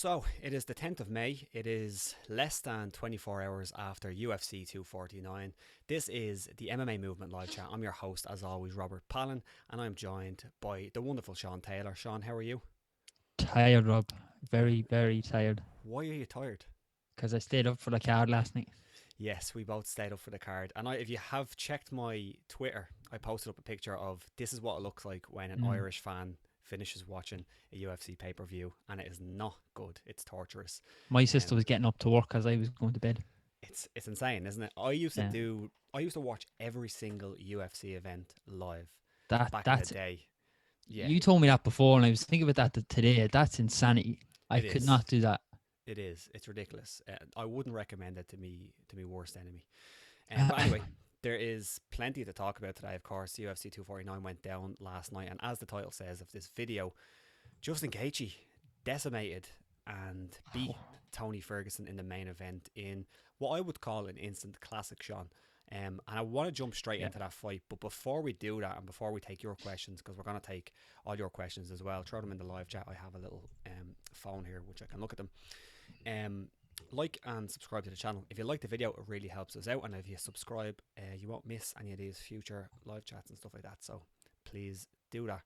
So, it is the 10th of May. It is less than 24 hours after UFC 249. This is the MMA Movement Live Chat. I'm your host, as always, Robert Palin, and I'm joined by the wonderful Sean Taylor. Sean, how are you? Tired, Rob. Very, very tired. Why are you tired? Because I stayed up for the card last night. Yes, we both stayed up for the card. And if you have checked my Twitter, I posted up a picture of this is what it looks like when an Irish fan finishes watching a UFC pay-per-view, and it is not good. It's torturous. My sister was getting up to work as I was going to bed. It's insane, isn't it? I used to watch every single UFC event live back in the That's day. Yeah, You told me that before, and I was thinking about that today. That's insanity. I could not do that. It is. It's ridiculous. I wouldn't recommend it to me worst enemy. But anyway, there is plenty to talk about today. Of course, UFC 249 went down last night, and as the title says of this video, Justin Gaethje decimated and beat Tony Ferguson in the main event in what I would call an instant classic, Sean. And I want to jump straight into that fight, but before we do that and before we take your questions, because we're going to take all your questions as well, throw them in the live chat. I have a little phone here which I can look at them. Like and subscribe to the channel. If you like the video, it really helps us out, and if you subscribe, you won't miss any of these future live chats and stuff like that, so please do that.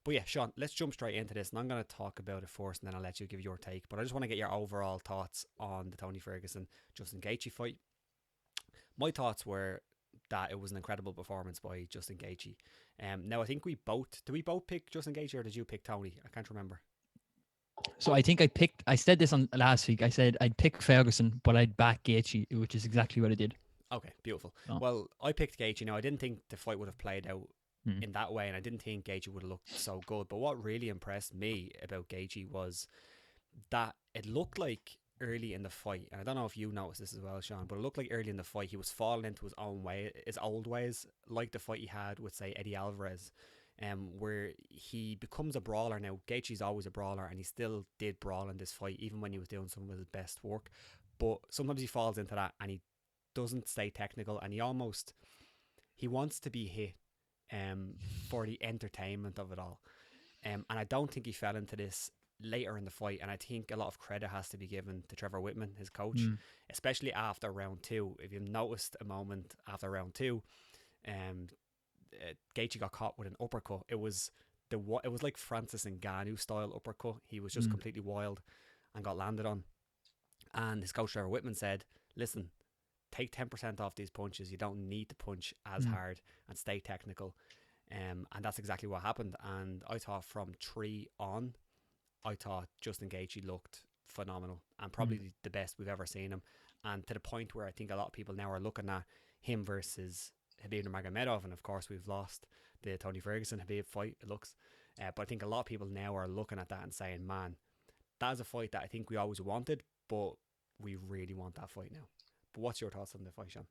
But yeah, Sean, let's jump straight into this, and I'm going to talk about it first, and then I'll let you give your take. But I just want to get your overall thoughts on the Tony Ferguson Justin Gaethje fight. My thoughts were that it was an incredible performance by Justin Gaethje. Now I think did we both pick Justin Gaethje, or did you pick Tony? I can't remember. So I think I said this on last week. I said I'd pick Ferguson, but I'd back Gaethje, which is exactly what I did. Okay, beautiful. Oh. Well, I picked Gaethje. Now, I didn't think the fight would have played out in that way, and I didn't think Gaethje would have looked so good. But what really impressed me about Gaethje was that it looked like early in the fight, and I don't know if you noticed this as well, Sean, but it looked like early in the fight he was falling into his own way, his old ways, like the fight he had with, say, Eddie Alvarez. Where he becomes a brawler. Now, Gaethje's always a brawler, and he still did brawl in this fight, even when he was doing some of his best work. But sometimes he falls into that, and he doesn't stay technical, and he wants to be hit for the entertainment of it all. And I don't think he fell into this later in the fight, and I think a lot of credit has to be given to Trevor Whitman, his coach, especially after round two. If you've noticed a moment after round two, Gaethje got caught with an uppercut. It was like Francis Ngannou style uppercut. He was just completely wild and got landed on. And his coach Trevor Whitman said, "Listen, take 10% off these punches. You don't need to punch as hard and stay technical." And that's exactly what happened. And I thought from 3 on, I thought Justin Gaethje looked phenomenal and probably the best we've ever seen him. And to the point where I think a lot of people now are looking at him versus Khabib Nurmagomedov, and of course we've lost the Tony Ferguson Khabib fight, it looks, but I think a lot of people now are looking at that and saying, man, that is a fight that I think we always wanted, but we really want that fight now. But what's your thoughts on the fight, Sean?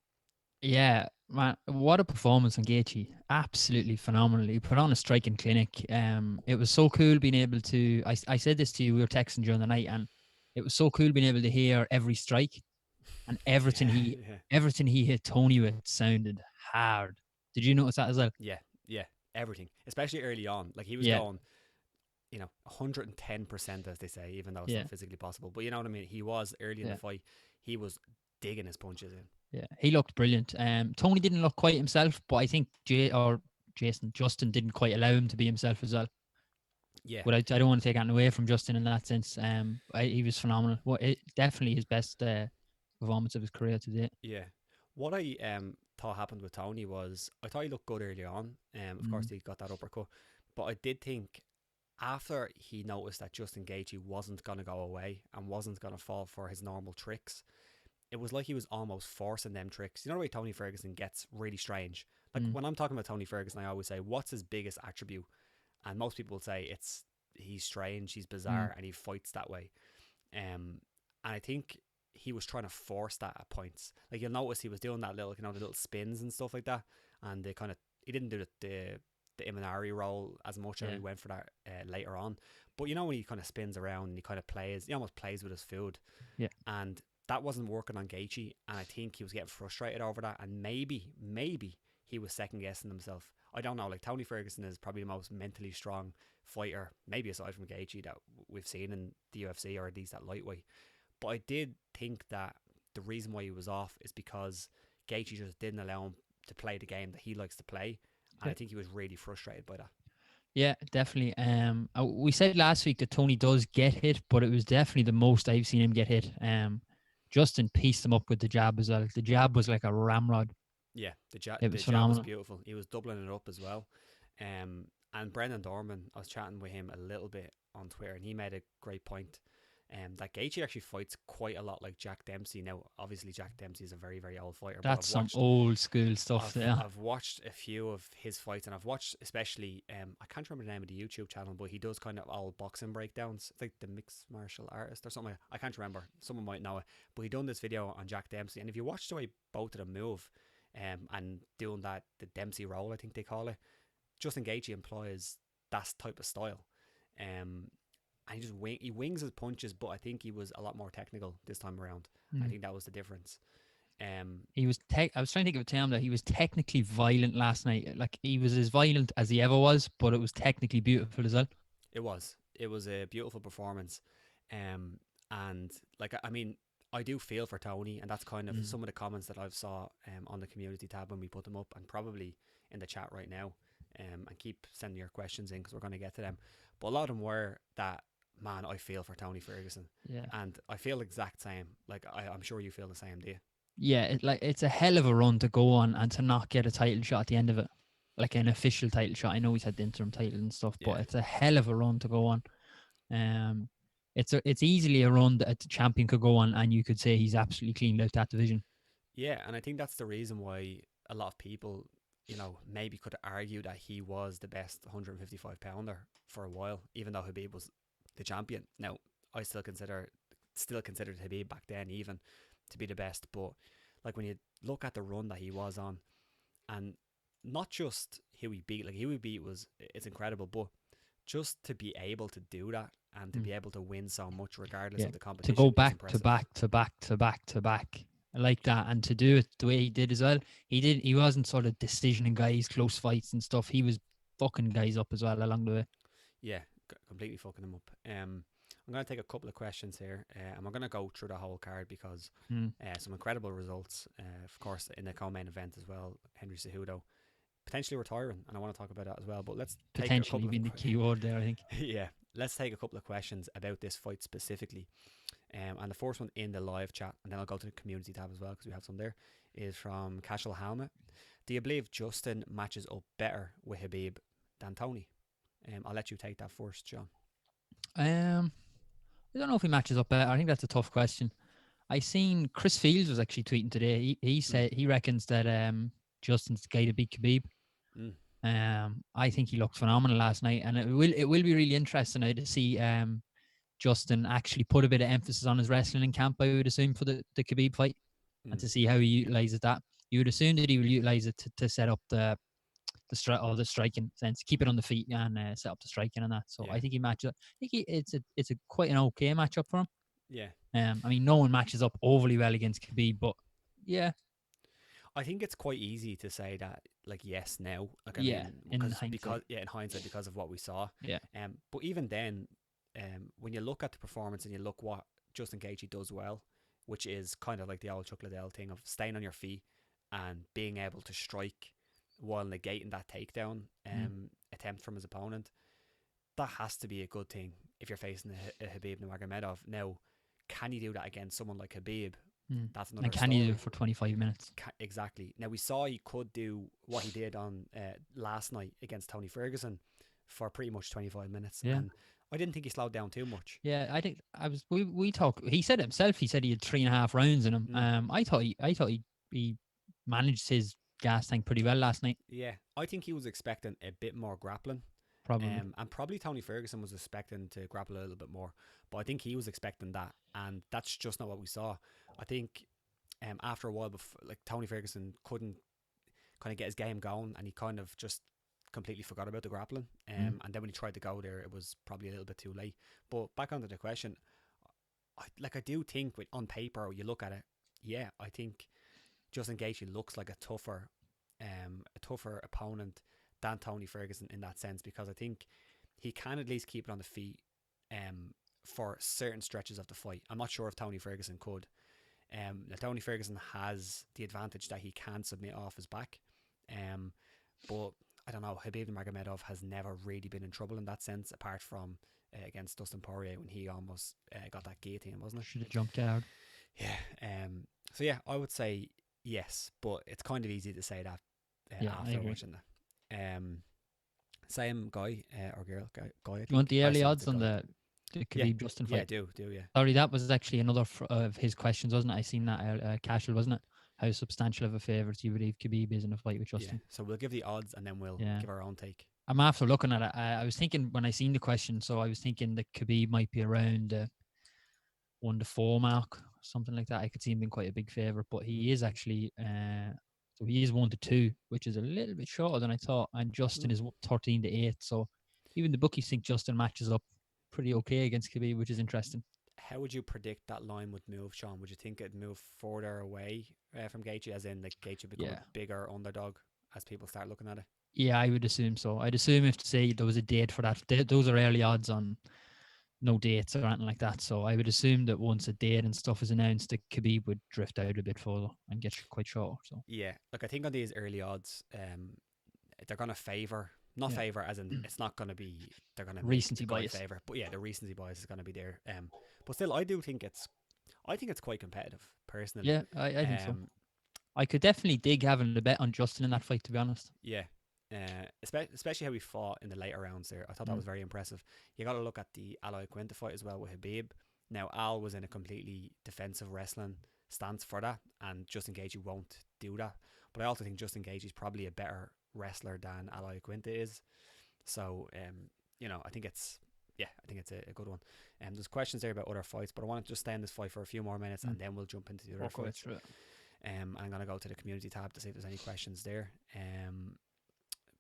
Yeah, man, what a performance on Gaethje. Absolutely phenomenal. He put on a striking clinic. It was so cool being able to, I said this to you, we were texting during the night, and it was so cool being able to hear every strike, and everything he hit Tony with sounded hard. Did you notice that as well? Yeah, everything, especially early on. Like he was going, 110%, as they say, even though it's not physically possible. But you know what I mean? He was early in the fight. He was digging his punches in. Yeah, he looked brilliant. Tony didn't look quite himself, but I think Justin didn't quite allow him to be himself as well. Yeah. But I don't want to take anything away from Justin in that sense. He was phenomenal. Definitely his best performance of his career to date. Yeah. What I thought happened with Tony was I thought he looked good early on. Of course, he got that uppercut. But I did think after he noticed that Justin Gaethje wasn't going to go away and wasn't going to fall for his normal tricks, it was like he was almost forcing them tricks. You know the way Tony Ferguson gets really strange? Like when I'm talking about Tony Ferguson, I always say, what's his biggest attribute? And most people would say he's strange, he's bizarre, and he fights that way. And I think he was trying to force that at points. Like you'll notice he was doing that little, the little spins and stuff like that. And he didn't do the Imanari roll as much, and he went for that later on. But you know when he kind of spins around and he kind of plays, he almost plays with his food. Yeah. And that wasn't working on Gaethje, and I think he was getting frustrated over that, and maybe he was second guessing himself. I don't know. Like Tony Ferguson is probably the most mentally strong fighter, maybe aside from Gaethje, that we've seen in the UFC, or at least at lightweight. But I did think that the reason why he was off is because Gaethje just didn't allow him to play the game that he likes to play, and I think he was really frustrated by that. Yeah, definitely. We said last week that Tony does get hit, but it was definitely the most I've seen him get hit. Justin pieced him up with the jab as well. The jab was like a ramrod. Yeah, It the was jab was phenomenal. beautiful. He was doubling it up as well. And Brendan Dorman, I was chatting with him a little bit on Twitter, and he made a great point. That Gaethje actually fights quite a lot like Jack Dempsey. Now, obviously, Jack Dempsey is a very, very old fighter. That's some old school stuff. I've watched a few of his fights, and I've watched especially I can't remember the name of the YouTube channel, but he does kind of old boxing breakdowns. It's like the mixed martial artist or something. I can't remember. Someone might know it, but he done this video on Jack Dempsey, and if you watch the way both of them move, and doing that the Dempsey roll, I think they call it, Justin Gaethje employs that type of style. And he wings his punches, but I think he was a lot more technical this time around. I think that was the difference. He was. I was trying to think of a term that he was technically violent last night. Like he was as violent as he ever was, but it was technically beautiful as well. It was a beautiful performance, and like I mean, I do feel for Tony, and that's kind of some of the comments that I've saw on the community tab when we put them up, and probably in the chat right now. And keep sending your questions in because we're going to get to them. But a lot of them were that, man, I feel for Tony Ferguson. Yeah. And I feel the exact same. Like, I'm sure you feel the same, do you? Yeah, it's a hell of a run to go on and to not get a title shot at the end of it. Like an official title shot. I know he's had the interim title and stuff, but it's a hell of a run to go on. It's easily a run that a champion could go on, and you could say he's absolutely cleaned out that division. Yeah, and I think that's the reason why a lot of people, maybe could argue that he was the best 155 pounder for a while, even though Khabib was the champion. Now, I still considered Khabib back then even to be the best, but like when you look at the run that he was on, and not just who he beat, like who he beat it's incredible, but just to be able to do that and to be able to win so much regardless of the competition, to go back is to back to back to back to back like that, and to do it the way he did as well. He wasn't sort of decisioning guys, close fights and stuff. He was fucking guys up as well along the way. Yeah, completely fucking them up. I'm going to take a couple of questions here, and we're going to go through the whole card because some incredible results. Of course, in the co-main event as well, Henry Cejudo potentially retiring, and I want to talk about that as well. But let's potentially being the key word there, I think. Yeah, let's take a couple of questions about this fight specifically. And the first one in the live chat, and then I'll go to the community tab as well because we have some there, is from Casual Helmet. Do you believe Justin matches up better with Khabib than Tony? I'll let you take that first, John. I don't know if he matches up better. I think that's a tough question. I seen Chris Fields was actually tweeting today. He said he reckons that Justin's the guy to beat Khabib. I think he looked phenomenal last night, and it will be really interesting now to see Justin actually put a bit of emphasis on his wrestling in camp, I would assume, for the Khabib fight, and to see how he utilizes that. You would assume that he will utilize it to set up the striking sense, keep it on the feet and set up the striking and that. So I think he matches up. I think it's a quite an okay matchup for him. Yeah. I mean, no one matches up overly well against Khabib, but yeah. I think it's quite easy to say that, like, yes, now. Like, I mean, in hindsight, because of what we saw. Yeah. But even then, when you look at the performance and you look what Justin Gaethje does well, which is kind of like the old Chuck Liddell thing of staying on your feet and being able to strike while negating that takedown attempt from his opponent, that has to be a good thing if you're facing a Khabib Nurmagomedov. Now, can you do that against someone like Khabib? That's another and can story. you do it for 25 minutes? Exactly. Now, we saw he could do what he did on last night against Tony Ferguson for pretty much 25 minutes. Yeah. And I didn't think he slowed down too much. Yeah, I think we talked. He said it himself. He said he had 3.5 rounds in him. I thought he managed his gas tank pretty well last night. Yeah, I think he was expecting a bit more grappling. Probably. And probably Tony Ferguson was expecting to grapple a little bit more, but I think he was expecting that, and that's just not what we saw. I think after a while, like Tony Ferguson couldn't kind of get his game going, and he kind of just completely forgot about the grappling. And then when he tried to go there, it was probably a little bit too late. But back onto the question, I do think on paper, you look at it, yeah, I think Justin Gaethje looks like a tougher opponent than Tony Ferguson in that sense, because I think he can at least keep it on the feet for certain stretches of the fight. I'm not sure if Tony Ferguson could. Now Tony Ferguson has the advantage that he can submit off his back. But I don't know, Khabib Nurmagomedov has never really been in trouble in that sense, apart from against Dustin Poirier when he almost got that guillotine, wasn't it? Should have jumped guard. Yeah. So yeah, I would say yes, but it's kind of easy to say that after watching that. Same guy or girl, guy. You want the early odds on the Khabib Justin fight? Yeah, do. Yeah. Sorry, that was actually another of his questions, wasn't it? I seen that casual, wasn't it? How substantial of a favourite do you believe Khabib is in a fight with Justin? Yeah. So we'll give the odds and then we'll give our own take. I'm after looking at it. I was thinking when I seen the question, so I was thinking that Khabib might be around the 1-4 mark, something like that. I could see him being quite a big favourite, but he is actually so he is 1-2, which is a little bit shorter than I thought. And Justin is 13-8. So even the bookies think Justin matches up pretty okay against Khabib, which is interesting. How would you predict that line would move, Sean? Would you think it'd move further away from Gaethje, as in like Gaethje become a bigger underdog as people start looking at it? Yeah, I would assume so. I'd assume if to say there was a date for that, those are early odds on no dates or anything like that. So I would assume that once a date and stuff is announced, that Khabib would drift out a bit further and get quite short. So yeah, look, I think on these early odds, they're going to favour. Not favour as in it's not going to be they're going to recency bias favour, but yeah, the recency bias is going to be there. But still, I think it's quite competitive personally. Yeah, I think so. I could definitely dig having a bet on Justin in that fight, to be honest. Yeah, especially how he fought in the later rounds there. I thought that was very impressive. You got to look at the Al Iaquinta fight as well with Khabib. Now Al was in a completely defensive wrestling stance for that, and Justin Gaethje won't do that. But I also think Justin Gaethje is probably a better wrestler than Al Iaquinta is. So I think it's a good one. There's questions there about other fights, but I want to just stay in this fight for a few more minutes and then we'll jump into the other fights. I'm going to go to the community tab to see if there's any questions there.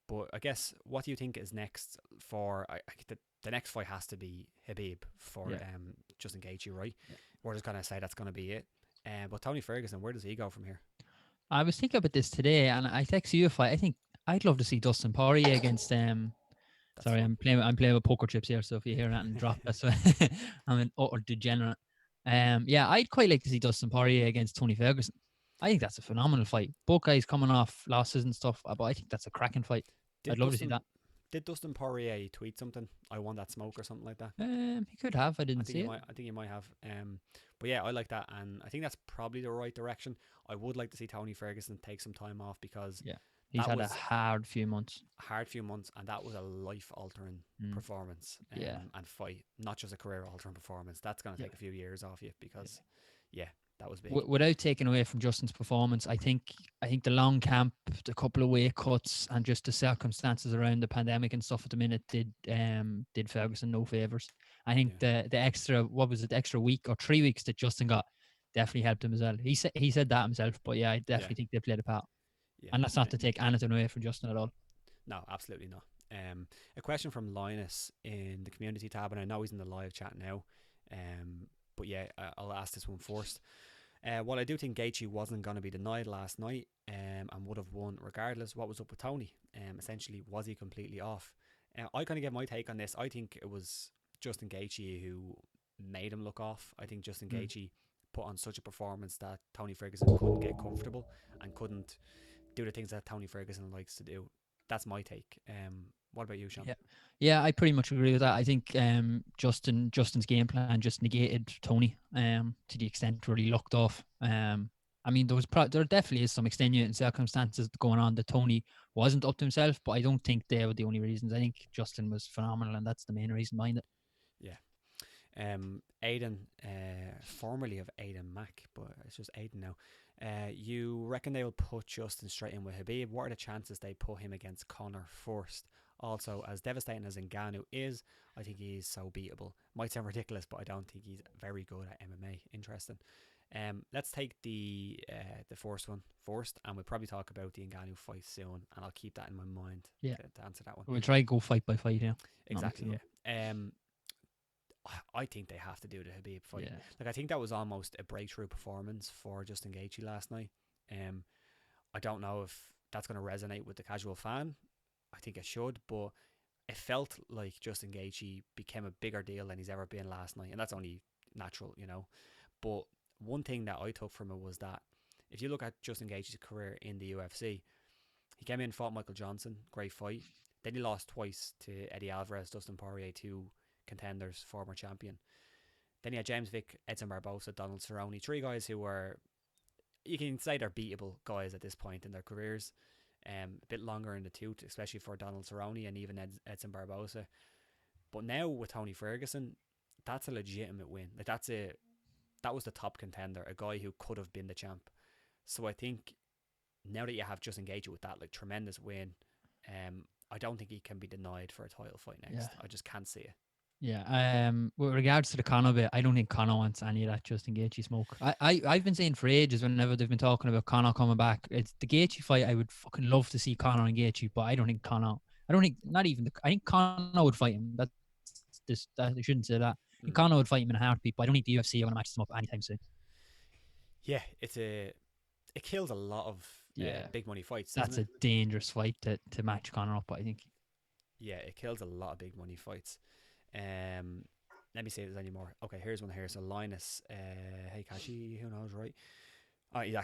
But I guess, what do you think is next for the next fight? Has to be Khabib for Justin Gaethje, right? Yeah. We're just going to say that's going to be it. But Tony Ferguson, where does he go from here? I was thinking about this today, and I text you a fight. I think I'd love to see Dustin Poirier against sorry, fun. I'm playing with poker chips here, so if you hear that and drop, that's why I'm an utter degenerate. Yeah, I'd quite like to see Dustin Poirier against Tony Ferguson. I think that's a phenomenal fight. Both guys coming off losses and stuff, but I think that's a cracking fight. I'd love to see that. Did Dustin Poirier tweet something? I won that smoke or something like that? He could have. I didn't see it. I think he might have. But yeah, I like that, and I think that's probably the right direction. I would like to see Tony Ferguson take some time off because he's had a hard few months, and that was a life-altering performance and fight, not just a career-altering performance. That's going to take a few years off you because, that was big. Without taking away from Justin's performance, I think the long camp, the couple of weight cuts, and just the circumstances around the pandemic and stuff at the minute did Ferguson no favors. I think the extra extra week or 3 weeks that Justin got definitely helped him as well. He said that himself, but I definitely think they played a part. Yeah. And that's not to take anything away from Justin at all. No, absolutely not. A question from Linus in the community tab, and I know he's in the live chat now. But I'll ask this one first. While I do think Gaethje wasn't going to be denied last night and would have won regardless, what was up with Tony? Essentially, was he completely off? I kind of get my take on this. I think it was Justin Gaethje who made him look off. I think Justin Gaethje put on such a performance that Tony Ferguson couldn't get comfortable and couldn't do the things that Tony Ferguson likes to do. That's my take. What about you, Sean? Yeah, I pretty much agree with that. I think Justin's game plan just negated Tony to the extent where he looked off. I mean, there definitely is some extenuating circumstances going on that Tony wasn't up to himself, but I don't think they were the only reasons. I think Justin was phenomenal, and that's the main reason behind it. Yeah. Aidan, formerly of Aidan Mack, but it's just Aidan now. You reckon they will put Justin straight in with Khabib? What are the chances they put him against Conor first? Also, as devastating as Ngannou is, I think he's so beatable. Might sound ridiculous, but I don't think he's very good at MMA. Interesting. Let's take the first one first, and we'll probably talk about the Ngannou fight soon, and I'll keep that in my mind to answer that one. We'll try and go fight by fight here. Exactly. I think they have to do the Khabib fight. Yeah. Like, I think that was almost a breakthrough performance for Justin Gaethje last night. I don't know if that's going to resonate with the casual fan. I think it should, but it felt like Justin Gaethje became a bigger deal than he's ever been last night, and that's only natural, you know. But one thing that I took from it was that if you look at Justin Gaethje's career in the UFC, he came in, fought Michael Johnson, great fight. Then he lost twice to Eddie Alvarez, Dustin Poirier, two contenders, former champion. Then he had James Vick, Edson Barbosa, Donald Cerrone, three guys who were, you can say they're beatable guys at this point in their careers. A bit longer in the tooth, especially for Donald Cerrone and even Edson Barbosa. But now with Tony Ferguson, that's a legitimate win. Like that was the top contender, a guy who could have been the champ. So I think now that you have Justin Gaethje with that like tremendous win, I don't think he can be denied for a title fight next. I just can't see it. Yeah. With regards to the Conor bit, I don't think Conor wants any of that Justin Gaethje smoke. I've been saying for ages whenever they've been talking about Conor coming back, it's the Gaethje fight. I would fucking love to see Conor and Gaethje, but I don't think Conor. I don't think not even. I think Conor would fight him. I shouldn't say that. I think Conor would fight him in a heartbeat, but I don't think the UFC are going to match him up anytime soon. Yeah, it kills a lot of big money fights. That's a dangerous fight to match Conor up, I think. Yeah, it kills a lot of big money fights. Let me see if there's any more. Okay, here's one here. So Linus, hey Kashi, who knows, right? Oh, he's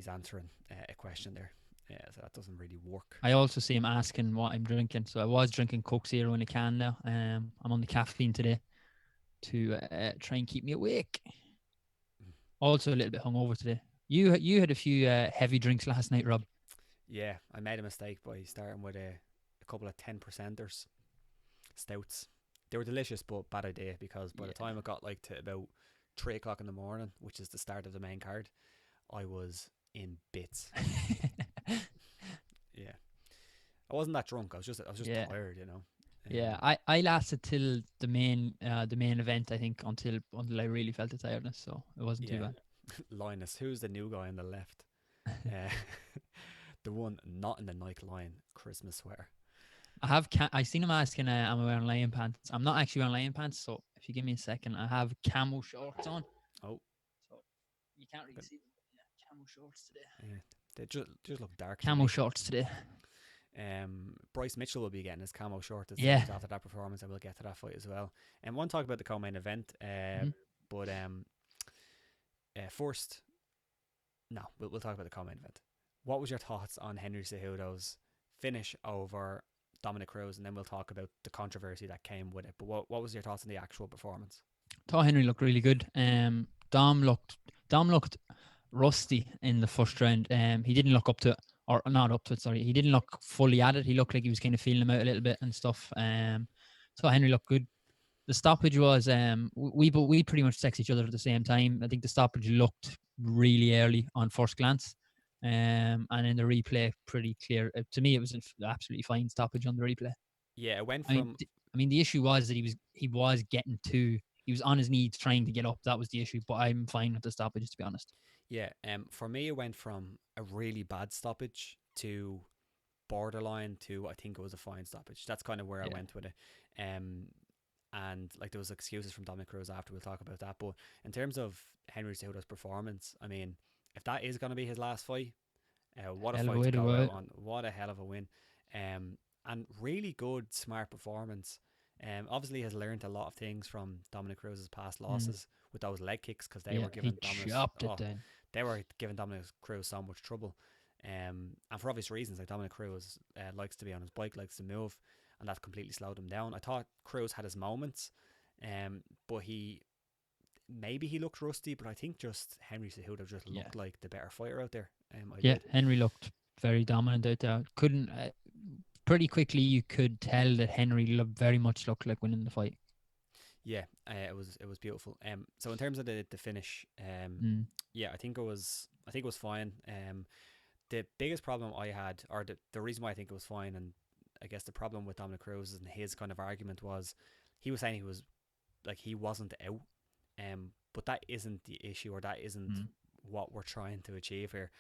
answering a question there. Yeah, so that doesn't really work. I also see him asking what I'm drinking. So I was drinking Coke Zero in a can now. I'm on the caffeine today to try and keep me awake. Also a little bit hungover today. You had a few heavy drinks last night, Rob. Yeah, I made a mistake by starting with a couple of 10%ers stouts. They were delicious, but bad idea because by the time it got like to about 3 o'clock in the morning, which is the start of the main card, I was in bits. Yeah, I wasn't that drunk. I was just tired, you know. Yeah, I lasted till the main event, I think, until I really felt the tiredness. So it wasn't too bad. Linus, who's the new guy on the left? The one not in the Nike line Christmas sweater. I seen him asking, am I wearing lion pants? I'm not actually wearing lion pants, so if you give me a second, I have camo shorts on. Oh. So you can't really see them. Yeah, camo shorts today. Yeah, they just look dark. Camo shorts today. Bryce Mitchell will be getting his camo short after that performance, and we'll get to that fight as well. And want to talk about the co-main event, but first, no, we'll talk about the co-main event. What was your thoughts on Henry Cejudo's finish over Dominick Cruz, and then we'll talk about the controversy that came with it. But what was your thoughts on the actual performance? I thought Henry looked really good. Dom looked rusty in the first round. He didn't look up to it, or not up to it. Sorry, he didn't look fully at it. He looked like he was kind of feeling him out a little bit and stuff. So Henry looked good. The stoppage was we pretty much text each other at the same time. I think the stoppage looked really early on first glance. And in the replay, pretty clear. To me, it was an absolutely fine stoppage on the replay. Yeah, it went from. I mean, the issue was that he was on his knees trying to get up. That was the issue. But I'm fine with the stoppage, to be honest. Yeah, for me, it went from a really bad stoppage to borderline to I think it was a fine stoppage. That's kind of where I went with it. And like there was excuses from Dominick Cruz after. We'll talk about that. But in terms of Henry Cejudo's performance, I mean, if that is going to be his last fight, what a fight to go out on. What a hell of a win. And really good, smart performance. Obviously has learned a lot of things from Dominick Cruz's past losses with those leg kicks because they were giving Dominick Cruz so much trouble. And for obvious reasons, like Dominick Cruz likes to be on his bike, likes to move, and that completely slowed him down. I thought Cruz had his moments, but he looked rusty, but I think just Henry Cejudo just looked like the better fighter out there. Henry looked very dominant out there. Pretty quickly you could tell that Henry very much looked like winning the fight. Yeah, it was beautiful. So in terms of the finish, I think it was fine. The biggest problem I had, or the reason why I think it was fine, and I guess the problem with Dominick Cruz and his kind of argument was, he was saying he wasn't out, but that isn't the issue, or that isn't what we're trying to achieve here.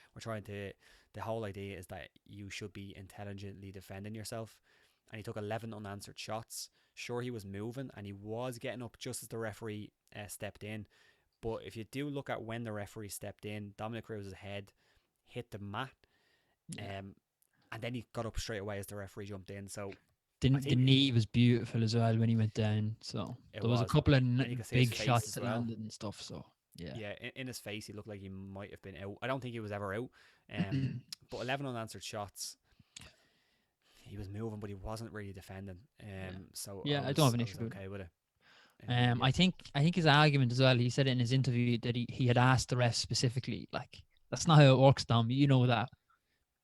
The whole idea is that you should be intelligently defending yourself, and he took 11 unanswered shots. Sure, he was moving and he was getting up just as the referee stepped in, but if you do look at when the referee stepped in, Dominick Cruz's head hit the mat, and then he got up straight away as the referee jumped in. So The knee was beautiful as well when he went down. So there was a couple of and you could see his big face shots as that well. landed and stuff. So yeah. Yeah, in his face, he looked like he might have been out. I don't think he was ever out. But 11 unanswered shots. He was moving, but he wasn't really defending. So Yeah, I I don't have an was issue with it. okay with it. Yeah. I think his argument as well. He said it in his interview that he had asked the ref specifically, like, that's not how it works, Dom. You know that.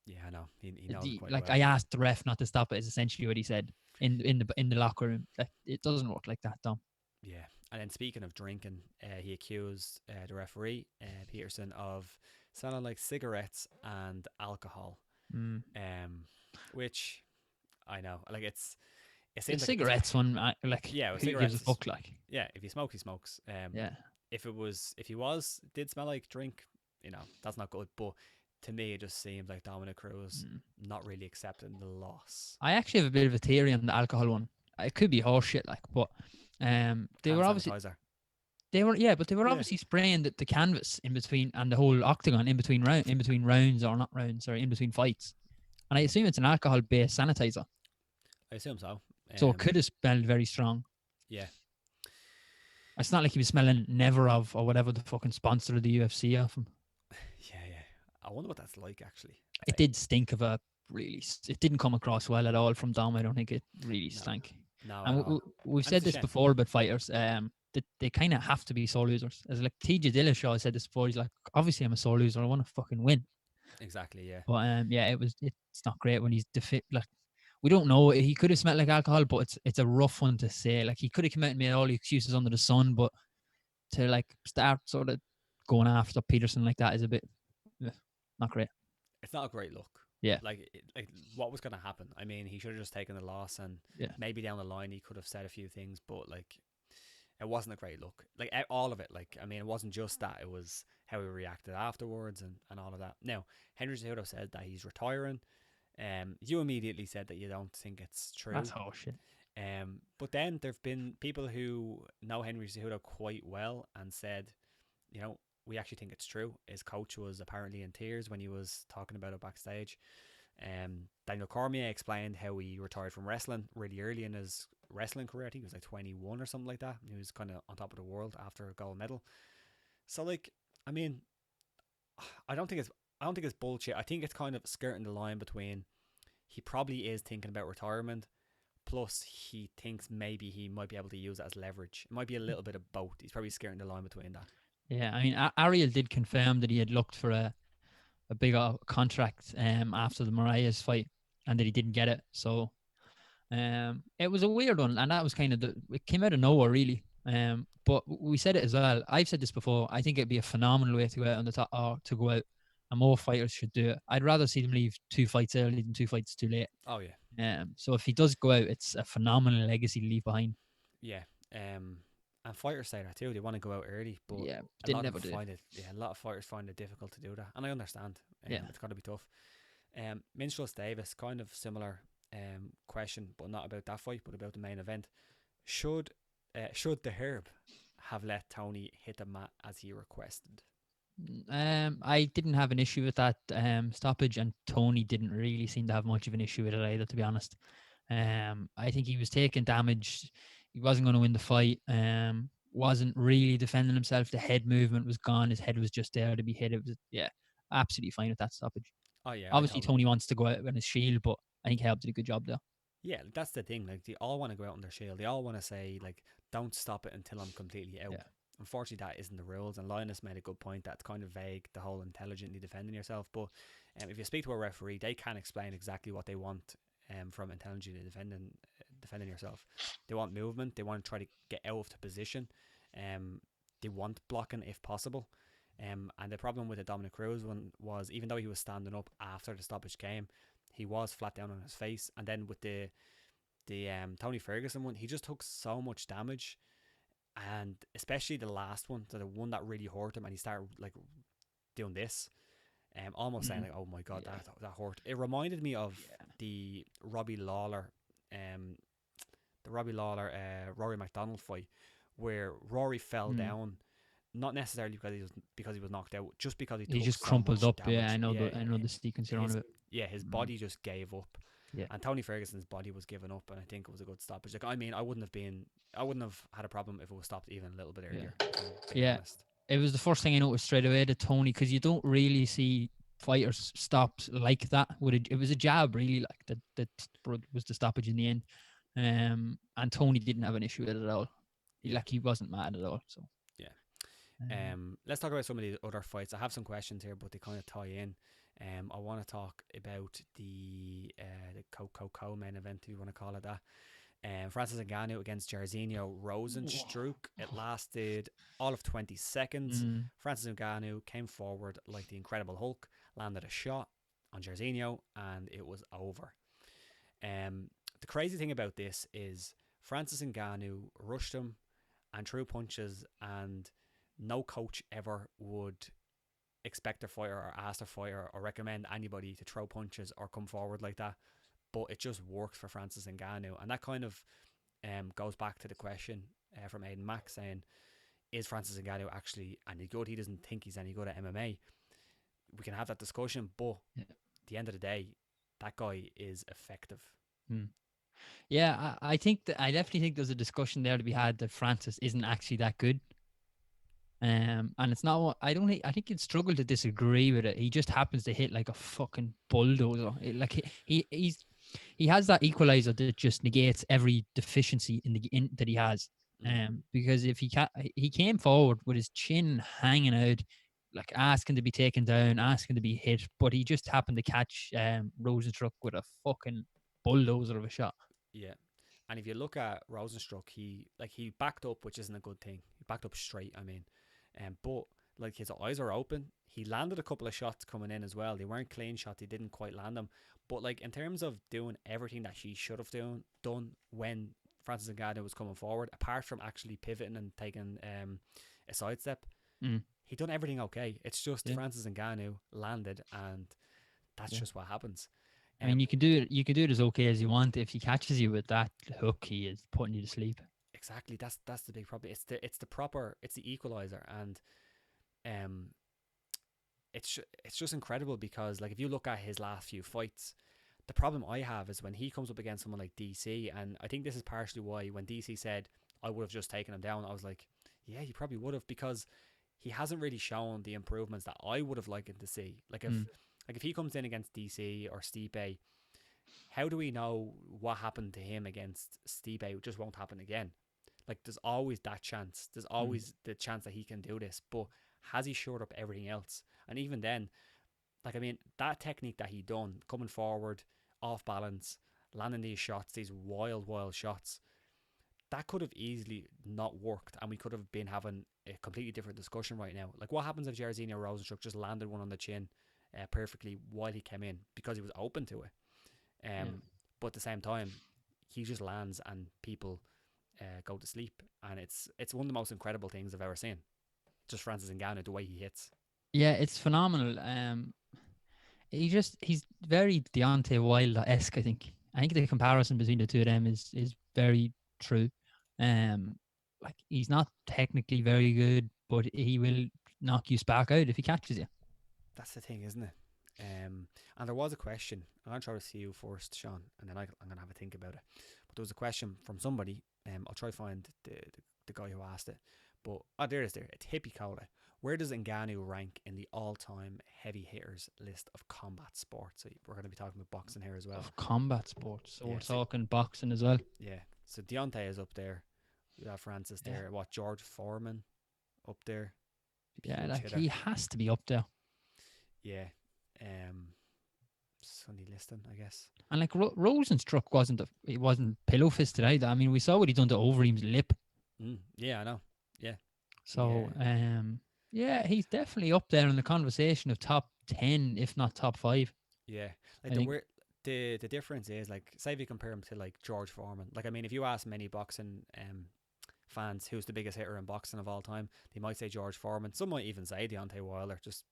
Yeah, I know. He knows it quite Like, well. I asked the ref not to stop it. Is essentially what he said in the locker room. Like, it doesn't work like that, Dom. Yeah, and then speaking of drinking, he accused the referee Peterson of selling like cigarettes and alcohol. Which I know, like it seems The like cigarettes one, like, yeah, who gives a fuck, like? Yeah, if he smokes, he smokes. Yeah. If he did smell like drink, that's not good. But to me, it just seemed like Dominick Cruz not really accepting the loss. I actually have a bit of a theory on the alcohol one. It could be horseshit, like, but they were obviously sanitizer. but they were obviously spraying the canvas in between and the whole octagon in between rounds, or not rounds, sorry, in between fights. And I assume it's an alcohol-based sanitizer. I assume so. So it could have smelled very strong. Yeah. It's not like he was smelling Neverov or whatever the fucking sponsor of the UFC of him. Yeah. I wonder what that's like, actually. It did stink of a really... It didn't come across well at all from Dom. I don't think it really stank. No, and we've said this before about fighters. They kind of have to be sore losers. As like TJ Dillashaw said this before, he's like, obviously I'm a sore loser. I want to fucking win. Exactly, yeah. But it's not great when he's like, we don't know. He could have smelled like alcohol, but it's a rough one to say. Like, he could have come out and made all the excuses under the sun, but to like start sort of going after Peterson like that is a bit not great. It's not a great look. Yeah. Like what was going to happen? I mean, he should have just taken the loss, and maybe down the line he could have said a few things, but like, it wasn't a great look. Like, all of it. Like, I mean, it wasn't just that. It was how he reacted afterwards and all of that. Now, Henry Cejudo said that he's retiring. You immediately said that you don't think it's true. That's horseshit. But then there've been people who know Henry Cejudo quite well and said, we actually think it's true. His coach was apparently in tears when he was talking about it backstage. Daniel Cormier explained how he retired from wrestling really early in his wrestling career. I think he was like 21 or something like that. He was kind of on top of the world after a gold medal. So, like, I mean, I don't think it's bullshit. I think it's kind of skirting the line between he probably is thinking about retirement, plus he thinks maybe he might be able to use it as leverage. It might be a little bit of both. He's probably skirting the line between that. Yeah, I mean, Ariel did confirm that he had looked for a bigger contract after the Mariah's fight, and that he didn't get it. So it was a weird one, and that was kind of it came out of nowhere, really. But we said it as well. I've said this before. I think it'd be a phenomenal way to go out on the top, or to go out, and more fighters should do it. I'd rather see them leave 2 fights early than 2 fights too late. Oh yeah. So if he does go out, it's a phenomenal legacy to leave behind. Yeah. And fighters say that too. They want to go out early, but they never do. A lot of fighters find it difficult to do that, and I understand. It's got to be tough. Minstrels Davis, kind of similar question, but not about that fight, but about the main event. Should the Herb have let Tony hit the mat as he requested? I didn't have an issue with that stoppage, and Tony didn't really seem to have much of an issue with it either, to be honest. I think he was taking damage. He wasn't going to win the fight. Wasn't really defending himself. The head movement was gone. His head was just there to be hit. It was absolutely fine with that stoppage. Oh yeah. Obviously, Tony wants to go out on his shield, but I think Herb did a good job there. Yeah, that's the thing. Like, they all want to go out on their shield. They all want to say, like, don't stop it until I'm completely out. Yeah. Unfortunately, that isn't the rules. And Linus made a good point. That's kind of vague, the whole intelligently defending yourself. But if you speak to a referee, they can explain exactly what they want from intelligently defending yourself. They want movement. They want to try to get out of the position. They want blocking if possible. And the problem with the Dominick Cruz one was, even though he was standing up after the stoppage came, he was flat down on his face. And then with the Tony Ferguson one, he just took so much damage, and especially the last one, the one that really hurt him, and he started like doing this, almost saying like, "Oh my god, that hurt." It reminded me of the Robbie Lawler, Rory McDonald fight, where Rory fell down. Not necessarily because he was knocked out, just because he just crumpled up. Damage. Yeah, I know the sequence you're on of it. Yeah, his body just gave up. Yeah. And Tony Ferguson's body was given up, and I think it was a good stoppage. Like, I mean, I wouldn't have had a problem if it was stopped even a little bit Yeah. earlier. If I'm being Yeah. honest. It was the first thing I noticed straight away to Tony, because you don't really see fighters stops like that. It was a jab, really, like that was the stoppage in the end. And Tony didn't have an issue with it at all. Yeah, Like, he wasn't mad at all. So yeah. um, Let's talk about some of the other fights. I have some questions here, but they kind of tie in. I want to talk about the co-main event, if you want to call it that. Francis Ngannou against Jairzinho Rozenstruik. It lasted all of 20 seconds. Francis Ngannou came forward like the Incredible Hulk, landed a shot on Jairzinho, and it was over. The crazy thing about this is Francis Ngannou rushed him and threw punches, and no coach ever would expect a fighter or ask a fighter or recommend anybody to throw punches or come forward like that. But it just worked for Francis Ngannou, and that kind of goes back to the question from Aiden Mack saying, is Francis Ngannou actually any good? He doesn't think he's any good at MMA. We can have that discussion, but at the end of the day, that guy is effective. Yeah, I think I definitely think there's a discussion there to be had that Francis isn't actually that good. And it's not. I think you'd struggle to disagree with it. He just happens to hit like a fucking bulldozer. Like he has that equalizer that just negates every deficiency that he has. Because if he came forward with his chin hanging out, like asking to be taken down, asking to be hit, but he just happened to catch Rozenstruik with a fucking bulldozer of a shot. Yeah. And if you look at Rozenstruik, he backed up, which isn't a good thing. He backed up straight, I mean. But like his eyes are open. He landed a couple of shots coming in as well. They weren't clean shots. He didn't quite land them. But like in terms of doing everything that he should have done when Francis Ngannou was coming forward, apart from actually pivoting and taking a sidestep, he done everything okay. It's just Francis Ngannou landed, and that's just what happens. I mean, you can do it. You can do it as okay as you want. If he catches you with that hook, he is putting you to sleep. Exactly. That's the big problem. It's the equalizer, and it's just incredible because like if you look at his last few fights, the problem I have is when he comes up against someone like DC, and I think this is partially why when DC said I would have just taken him down, I was like, yeah, you probably would have, because he hasn't really shown the improvements that I would have liked him to see. Like if he comes in against DC or Stipe, how do we know what happened to him against Stipe? It just won't happen again. Like there's always that chance. There's always the chance that he can do this, but has he shored up everything else? And even then, like I mean, that technique that he done, coming forward, off balance, landing these shots, these wild shots, that could have easily not worked, and we could have been having a completely different discussion right now. Like what happens if Jairzinho Rozenstruik just landed one on the chin perfectly while he came in because he was open to it? But at the same time, he just lands and people go to sleep, and it's one of the most incredible things I've ever seen. Just Francis Ngannou, the way he hits. Yeah, it's phenomenal. He's very Deontay Wilder-esque. I think the comparison between the two of them is very true. Like he's not technically very good, but he will knock you spark out if he catches you. That's the thing, isn't it? And there was a question. I'm going to try to see you first, Sean, and then I'm going to have a think about it. But there was a question from somebody. I'll try to find the guy who asked it. But there it is. It's Hippie Cola. Where does Ngannou rank in the all-time heavy hitters list of combat sports? So we're going to be talking about boxing here as well. Of combat sports. So Yeah, we're talking boxing as well. Yeah. So Deontay is up there. You have Francis there. What, George Foreman up there? Yeah, like he has to be up there. Yeah. Sunny listing, I guess. And like Rozenstruik wasn't pillow fisted either. I mean, we saw what he done to Overeem's lip. Yeah, I know. Yeah. So, yeah, he's definitely up there in the conversation of top 10, if not top 5. Yeah. Like the difference is, like, say if you compare him to like George Foreman. Like, I mean, if you ask many boxing fans who's the biggest hitter in boxing of all time, they might say George Foreman. Some might even say Deontay Wilder, just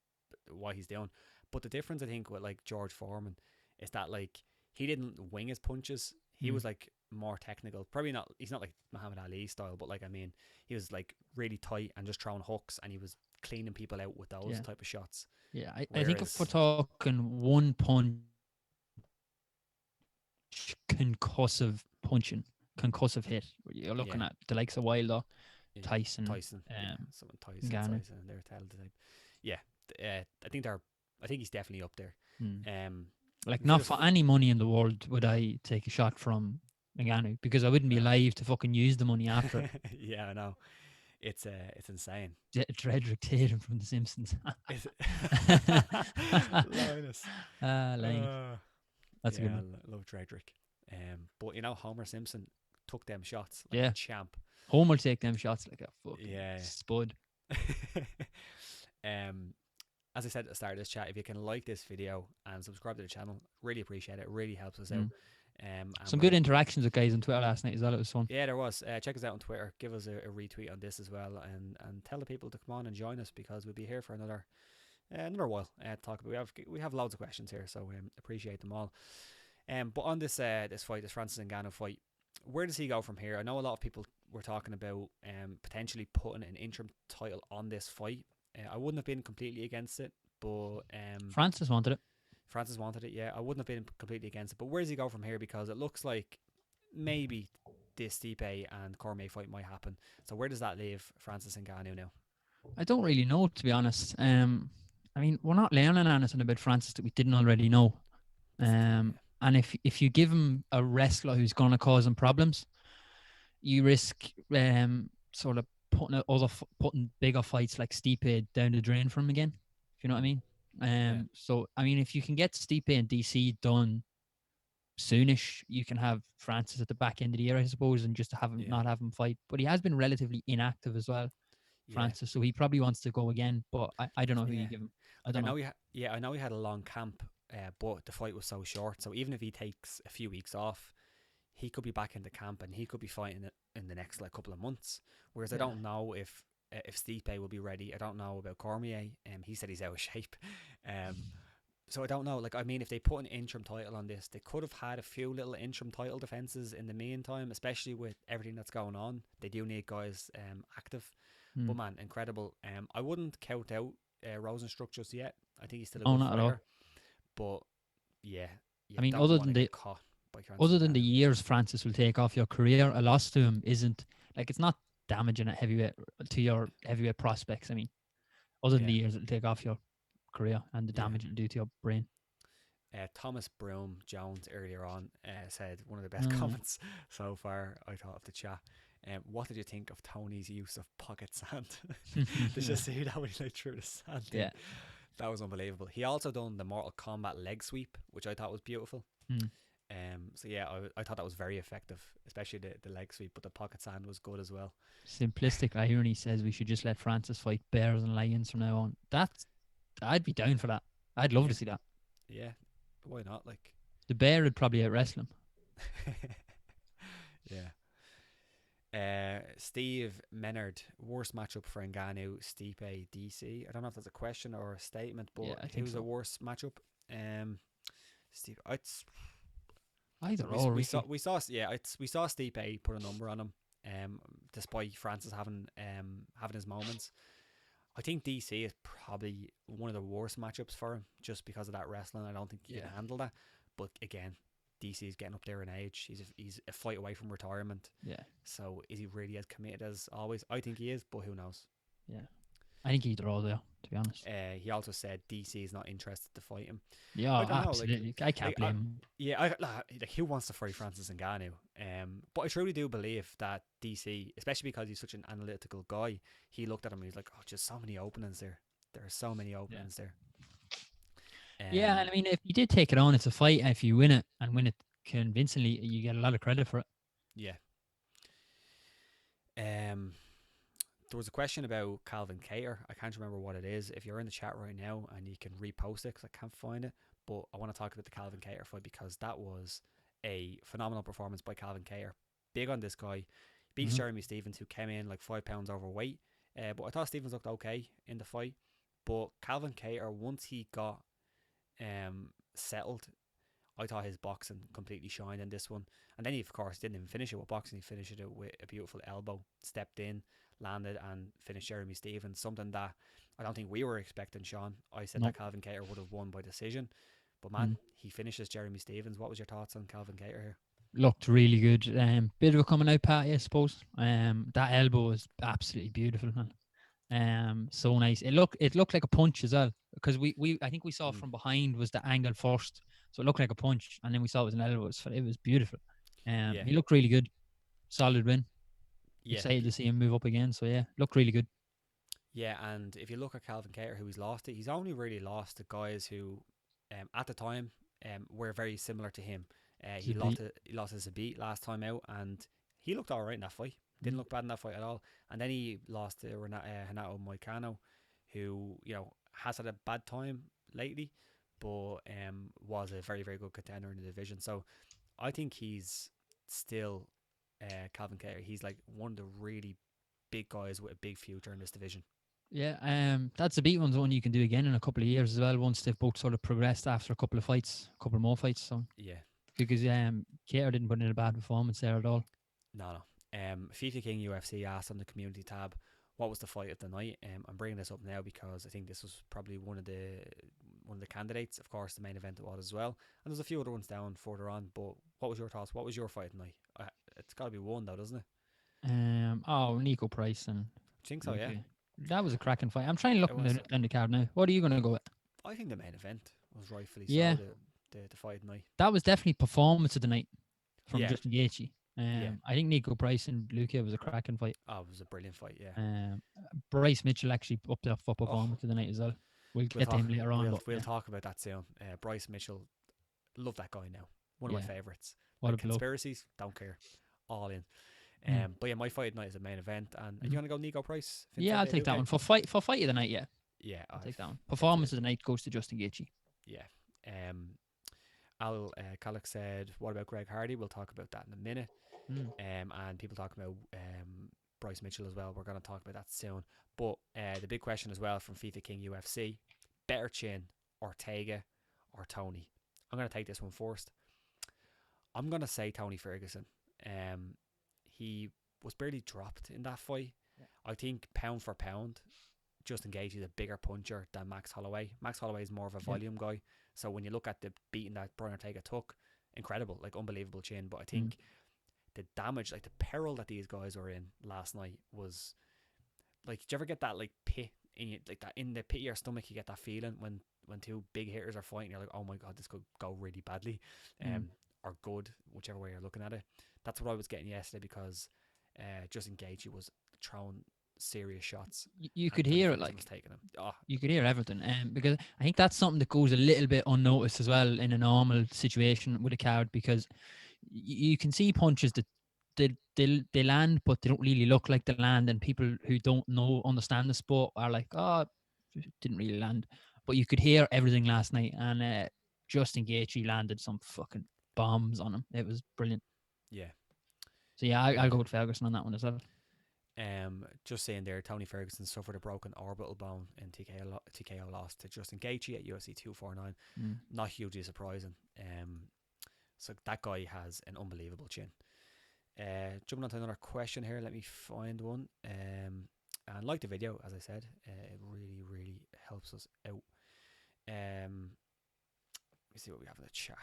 what he's doing. But the difference, I think, with like George Foreman is that like he didn't wing his punches. He was like more technical. Probably not. He's not like Muhammad Ali style, but like I mean, he was like really tight and just throwing hooks, and he was cleaning people out with those type of shots. Yeah, I think if we're talking one punch concussive hit. You're looking Yeah. at the likes of Wilder, Yeah. Tyson, Tyson. Yeah. Someone Ngannou. Tyson and their talented type. Yeah. I think he's definitely up there. Mm. Um, Like, we should not have. for any money in the world would I take a shot from Ngannou, because I wouldn't be No. alive to fucking use the money after it. Yeah, I know. It's insane. Dredrick Tatum from The Simpsons. Is Linus. Lane. That's a good Yeah, one. love Dredrick. But Homer Simpson took them shots like Yeah. a champ. Homer take them shots like a fucking Yeah. spud. As I said at the start of this chat, if you can like this video and subscribe to the channel, really appreciate it. It really helps us out. Some good interactions with guys on Twitter last night as well. It was fun. Yeah, there was. Check us out on Twitter. Give us a retweet on this as well, and tell the people to come on and join us, because we'll be here for another while to talk about. We have loads of questions here, so appreciate them all. But on this fight, this Francis Ngannou fight, where does he go from here? I know a lot of people were talking about potentially putting an interim title on this fight. I wouldn't have been completely against it, but Francis wanted it. Francis wanted it, yeah. I wouldn't have been completely against it, but where does he go from here? Because it looks like maybe this Stipe and Cormier fight might happen. So where does that leave Francis Ngannou now? I don't really know, to be honest. I mean, we're not learning anything about Francis that we didn't already know. And if you give him a wrestler who's going to cause him problems, you risk sort of putting bigger fights like Stipe down the drain for him again. If you know what I mean. So I mean, if you can get Stipe and DC done soonish, you can have Francis at the back end of the year, I suppose, and just not have him fight. But he has been relatively inactive as well, Francis. So he probably wants to go again. But I don't know who you give him. I know. I know he had a long camp, but the fight was so short. So even if he takes a few weeks off, he could be back in the camp and he could be fighting it in the next couple of months. Whereas I don't know if Stipe will be ready. I don't know about Cormier. He said he's out of shape. So I don't know. Like, I mean, if they put an interim title on this, they could have had a few little interim title defenses in the meantime, especially with everything that's going on. They do need guys active. But man, incredible. I wouldn't count out Rozenstruik just yet. I think he's still a good fighter. At all. But yeah, I mean, other than the years Francis will take off your career, a loss to him isn't like, it's not damaging at heavyweight to your heavyweight prospects. I mean, other than the years it'll take off your career and the damage it'll do to your brain. Thomas Broom Jones earlier on said one of the best comments so far, I thought, of the chat. What did you think of Tony's use of pocket sand? Did you see that when he threw the sand in? Yeah. That was unbelievable. He also done the Mortal Kombat leg sweep, which I thought was beautiful. So yeah, I thought that was very effective, especially the leg sweep, but the pocket sand was good as well. Simplistic irony says we should just let Francis fight bears and lions from now on. I'd be down for that. I'd love to see that. Yeah, why not? Like, the bear would probably out wrestle him. Yeah. Steve Menard, worst matchup for Ngannou, Stipe, DC. I don't know if that's a question or a statement, but who's the worst matchup? Steve, it's either or. We saw Stipe put a number on him, despite Francis having his moments. I think DC is probably one of the worst matchups for him, just because of that wrestling. I don't think he can handle that. But again, DC is getting up there in age. He's a fight away from retirement. Yeah. So is he really as committed as always? I think he is, but who knows? Yeah. I think either or there, to be honest. He also said DC is not interested to fight him. Yeah, absolutely. I can't blame him. Yeah, who wants to fight Francis Ngannou? But I truly do believe that DC, especially because he's such an analytical guy, he looked at him and he's like, oh, just so many openings there. There are so many openings there. Yeah, and I mean, if you did take it on, it's a fight. And if you win it and win it convincingly, you get a lot of credit for it. Yeah. There was a question about Calvin Kattar. I can't remember what it is. If you're in the chat right now and you can repost it, because I can't find it, but I want to talk about the Calvin Kattar fight, because that was a phenomenal performance by Calvin Kattar. Big on this guy. Beats Jeremy Stephens, who came in like 5 pounds overweight. But I thought Stephens looked okay in the fight. But Calvin Kattar, once he got settled, I thought his boxing completely shined in this one. And then he, of course, didn't even finish it with boxing. He finished it with a beautiful elbow, stepped in, landed, and finished Jeremy Stephens. Something that I don't think we were expecting, Sean. I said that Calvin Kattar would have won by decision. But man, he finishes Jeremy Stevens. What was your thoughts on Calvin Kattar here? Looked really good. Bit of a coming out party, I suppose. That elbow was absolutely beautiful, man. So nice. It looked like a punch as well, because I think we saw from behind was the angle first, so it looked like a punch, and then we saw it was an elbow. It was beautiful. He looked really good. Solid win. Excited to see him move up again. So yeah, looked really good. Yeah, and if you look at Calvin Kattar, who he's lost to, he's only really lost to guys who, at the time, were very similar to him. He lost to Zabit last time out, and he looked all right in that fight. Didn't look bad in that fight at all. And then he lost to Renato Moicano, who has had a bad time lately, but was a very, very good contender in the division. So I think he's still Calvin Kattar. He's like one of the really big guys with a big future in this division. Yeah, that's a big one you can do again in a couple of years as well, once they've both sort of progressed after a couple of more fights. So yeah, because Kattar didn't put in a bad performance there at all. No. FIFA King UFC asked on the community tab, what was the fight of the night? I'm bringing this up now because I think this was probably one of the candidates. Of course, the main event it was as well, and there's a few other ones down further on. But what was your thoughts? What was your fight of the night? It's got to be one though, doesn't it? Nico Price and I think so. Yeah, that was a cracking fight. I'm trying to look down the card now. What are you going to go with? I think the main event was rightfully so the fight of the night. That was definitely performance of the night from Justin Gaethje. I think Nico Price and Luque was a cracking fight. Oh, it was a brilliant fight, yeah. Bryce Mitchell actually upped up for performance of the night as well. We'll get to him later on. We'll talk about that soon. Bryce Mitchell, love that guy now. One of my favourites. What like conspiracies, don't care. All in. But yeah, my fight of the night is the main event. And are you going to go Nico Price? Yeah, I'll take that one. For fight of the night, yeah. Yeah, I'll take that one. Performance of the night goes to Justin Gaethje. Yeah. Al Kalak said, what about Greg Hardy? We'll talk about that in a minute. And people talking about Bryce Mitchell as well. We're going to talk about that soon. But the big question as well from FIFA King UFC, better chin, Ortega or Tony? I'm going to take this one first. I'm going to say Tony Ferguson. He was barely dropped in that fight. Yeah. I think pound for pound, Justin Gaethje is a bigger puncher than Max Holloway. Max Holloway is more of a volume guy. So when you look at the beating that Brian Ortega took, incredible, like unbelievable chin. But I think the damage, like the peril that these guys were in last night was like, did you ever get that like pit in you, like that in the pit of your stomach? You get that feeling when two big hitters are fighting. You're like, oh my god, this could go really badly, or good, whichever way you're looking at it. That's what I was getting yesterday because Justin Gaethje was throwing serious shots. You could hear it, like you could hear everything, because I think that's something that goes a little bit unnoticed as well in a normal situation with a card, because you can see punches that they land, but they don't really look like they land, and people who don't understand the sport are like, oh, it didn't really land. But you could hear everything last night, and Justin Gaethje landed some fucking bombs on him. It was brilliant. Yeah. So yeah, I'll go with Ferguson on that one as well. Just saying there, Tony Ferguson suffered a broken orbital bone in TKO loss to Justin Gaethje at UFC 249. Not hugely surprising. So that guy has an unbelievable chin. Jumping on to another question here, let me find one. And like the video, as I said, it really, really helps us out. Let me see what we have in the chat.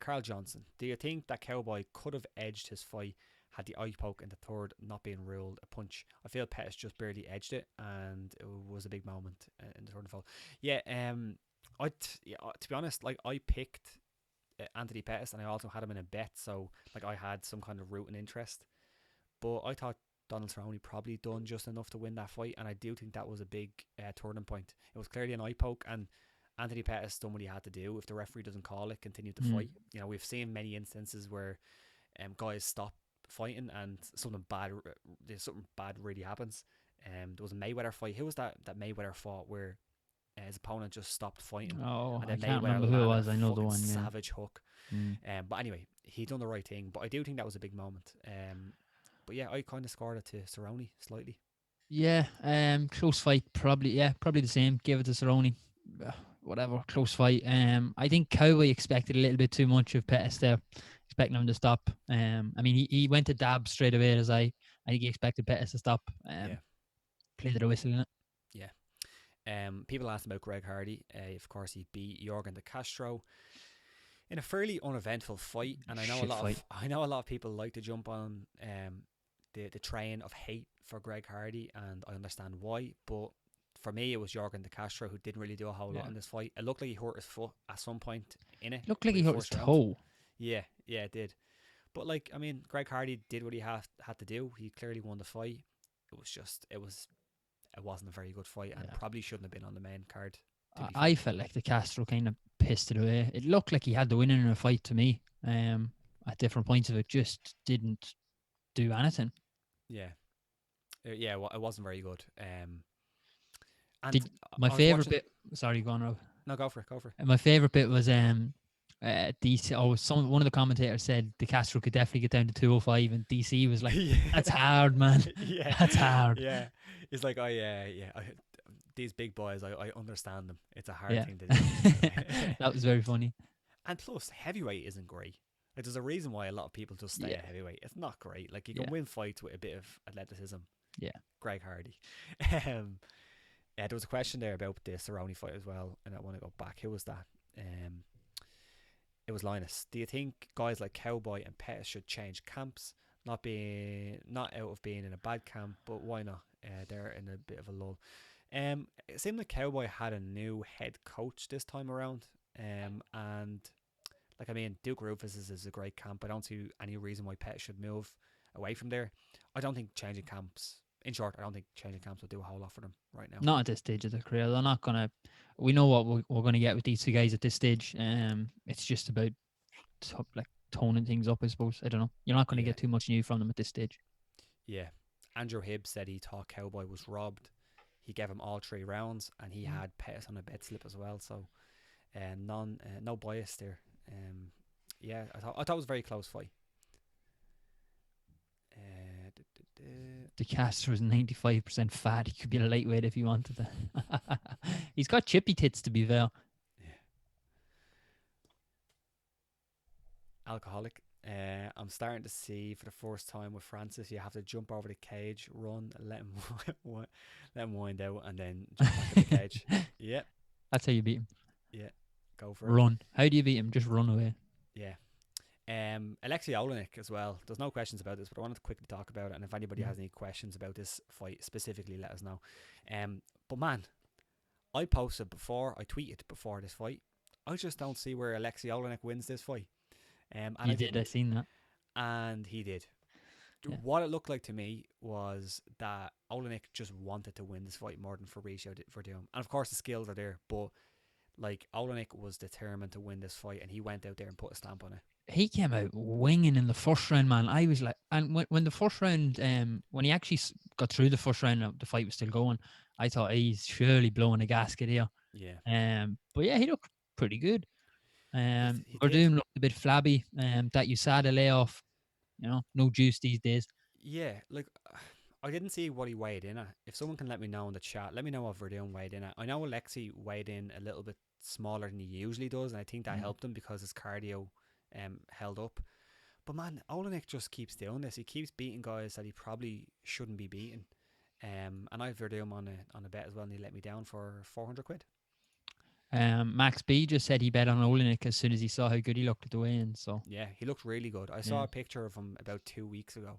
Carl Johnson, do you think that Cowboy could have edged his fight had the eye poke in the third not being ruled a punch? I feel Pettis just barely edged it, and it was a big moment in the third and fall. Yeah, to be honest, like I picked Anthony Pettis, and I also had him in a bet, so like I had some kind of root and interest. But I thought Donald Cerrone probably done just enough to win that fight, and I do think that was a big turning point. It was clearly an eye poke, and Anthony Pettis done what he had to do. If the referee doesn't call it, continue to fight. You know, we've seen many instances where guys stop fighting and something bad really happens. There was a Mayweather fight. Who was that Mayweather fought where his opponent just stopped fighting? Oh, and then I can't remember who it was. I know the one. Savage hook. But anyway, he done the right thing. But I do think that was a big moment. But yeah, I kind of scored it to Cerrone slightly. Yeah, close fight. Probably the same. Give it to Cerrone. Whatever, close fight. I think Cowboy expected a little bit too much of Pettis there, expecting him to stop. I mean, he went to dab straight away. I think he expected Pettis to stop. Play the whistle in it. Yeah. People asked about Greg Hardy. Of course, he beat Jorgen de Castro in a fairly uneventful fight, and I know a lot of people like to jump on the train of hate for Greg Hardy, and I understand why. But for me, it was Jorgen de Castro who didn't really do a whole lot in this fight. It looked like he hurt his foot at some point in it. Looked like he hurt his toe. Yeah, it did. But like, I mean, Greg Hardy did what he had to do. He clearly won the fight. It wasn't a very good fight, and probably shouldn't have been on the main card. I felt like the Castro kind of pissed it away. It looked like he had the win in a fight to me. At different points of it, just didn't do anything. Yeah, well, it wasn't very good. And my favorite bit. Sorry, go on, Rob. No, go for it. My favorite bit was DC. One of the commentators said the Castro could definitely get down to 205, and DC was like, "That's hard, man. Yeah, that's hard." Yeah, he's like, these big boys, I understand them. It's a hard thing to do. That was very funny. And plus, heavyweight isn't great. Like, there's a reason why a lot of people just stay at heavyweight. It's not great. Like, you can win fights with a bit of athleticism. Yeah, Greg Hardy. There was a question there about the Cerrone fight as well, and I want to go back. Who was that? It was Linus. Do you think guys like Cowboy and Pettis should change camps? Not out of being in a bad camp, but why not? They're in a bit of a lull. It seemed like Cowboy had a new head coach this time around. And like, I mean, Duke Rufus is a great camp. I don't see any reason why Pettis should move away from there. I don't think changing camps. In short, I don't think changing camps will do a whole lot for them right now. Not at this stage of their career. They're not gonna. We know what we're gonna get with these two guys at this stage. It's just about toning things up, I suppose. I don't know. You're not gonna get too much new from them at this stage. Yeah, Andrew Hibbs said he thought Cowboy was robbed. He gave him all 3 rounds, and he had Pettis on a bet slip as well. So, no bias there. I thought it was a very close fight. The Castro is 95% fat. He could be a lightweight if he wanted to. He's got chippy tits, to be fair. Yeah. Alcoholic. I'm starting to see for the first time with Francis, you have to jump over the cage, run, let him wind out, and then jump back in the cage. Yeah. That's how you beat him. Yeah. Go for it. Run. How do you beat him? Just run away. Yeah. Alexei Olynyk as well. There's no questions about this, but I wanted to quickly talk about it. And if anybody has any questions about this fight specifically, let us know. But man, I tweeted before this fight. I just don't see where Alexei Olynyk wins this fight. And I seen that. And he did. Yeah. What it looked like to me was that Olynyk just wanted to win this fight more than Fabricio did for Doom. And of course the skills are there, but like, Olynyk was determined to win this fight, and he went out there and put a stamp on it. He came out winging in the first round, man. I was like, and when the first round, when he actually got through the first round, the fight was still going. I thought he's surely blowing a gasket here. Yeah. But yeah, he looked pretty good. Verdum looked a bit flabby. That USADA layoff, no juice these days. Yeah, like, I didn't see what he weighed in at. If someone can let me know in the chat, let me know what Verdum weighed in at. I know Alexei weighed in a little bit smaller than he usually does, and I think that helped him because his cardio held up. But man, Olynyk just keeps doing this. He keeps beating guys that he probably shouldn't be beating. And I have Verdum on a bet as well, and he let me down for 400 quid. Max B just said he bet on Olynyk as soon as he saw how good he looked at the weigh-in. So yeah, he looked really good. I saw a picture of him about 2 weeks ago,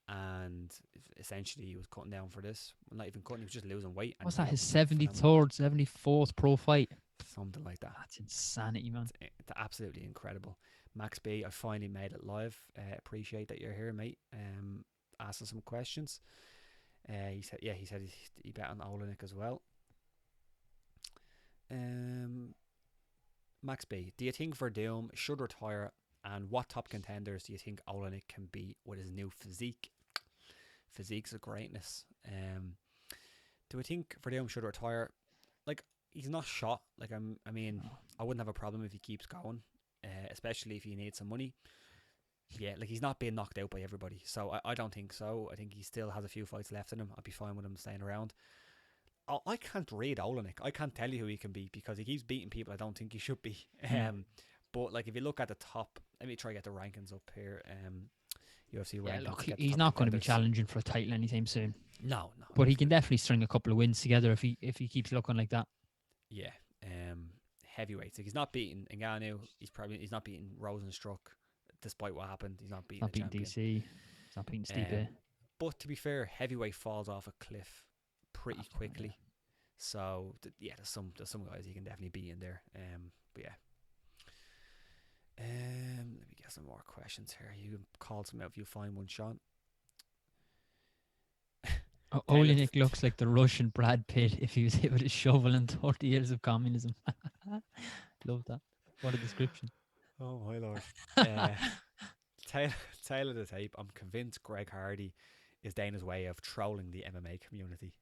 and essentially he was cutting down for this. Well, not even cutting, he was just losing weight. What's that, his 73rd, 74th pro fight? Something like that. That's insanity, man. It's absolutely incredible. Max B, I finally made it live. Appreciate that you're here, mate. Asking some questions. He said he bet on Olynyk as well. Max B, do you think Verdum should retire, and what top contenders do you think Olynyk can beat with his new physique? Physique's a greatness. Do I think Verdum should retire? Like, he's not shot. Like, I mean, I wouldn't have a problem if he keeps going, especially if he needs some money. Yeah, like, he's not being knocked out by everybody, so I don't think so. I think he still has a few fights left in him. I'd be fine with him staying around. I can't read Olynyk. I can't tell you who he can beat because he keeps beating people I don't think he should be. But like, if you look at the top, let me try to get the rankings up here. UFC Yeah, rankings. look, To get the he's top not going to be contenders. challenging for a title anytime soon. No, But he can absolutely. definitely string a couple of wins together if he keeps looking like that. Yeah. Heavyweights. Like he's not beating Ngannou. He's not beating Rozenstruik, despite what happened. He's not beating Not a beating champion. DC. He's not beating Stipe. But to be fair, heavyweight falls off a cliff pretty quickly. So there's some guys he can definitely beat in there. But yeah. Let me get some more questions here. You can call some out if you find one, Sean. Olynyk looks like the Russian Brad Pitt if he was hit with a shovel in 30 years of communism. Love that. What a description. Oh my lord. Tail of the tape. I'm convinced Greg Hardy is Dana's way of trolling the MMA community.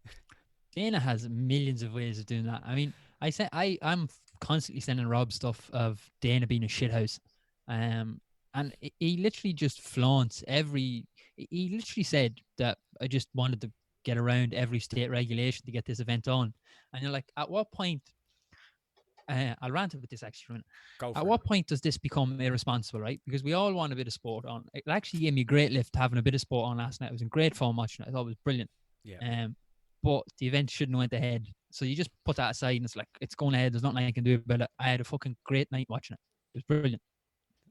Dana has millions of ways of doing that. I mean, I'm constantly sending Rob stuff of Dana being a shithouse. And he literally just flaunts he literally said that I just wanted to get around every state regulation to get this event on. And you're like, at what point, I'll rant about this actually for a minute. At what point does this become irresponsible, right? Because we all want a bit of sport on. It actually gave me a great lift having a bit of sport on last night. It was in great fun watching it. I thought it was brilliant. Yeah. But the event shouldn't have went ahead. So you just put that aside and it's like, it's going ahead. There's nothing I can do about it. I had a fucking great night watching it. It was brilliant.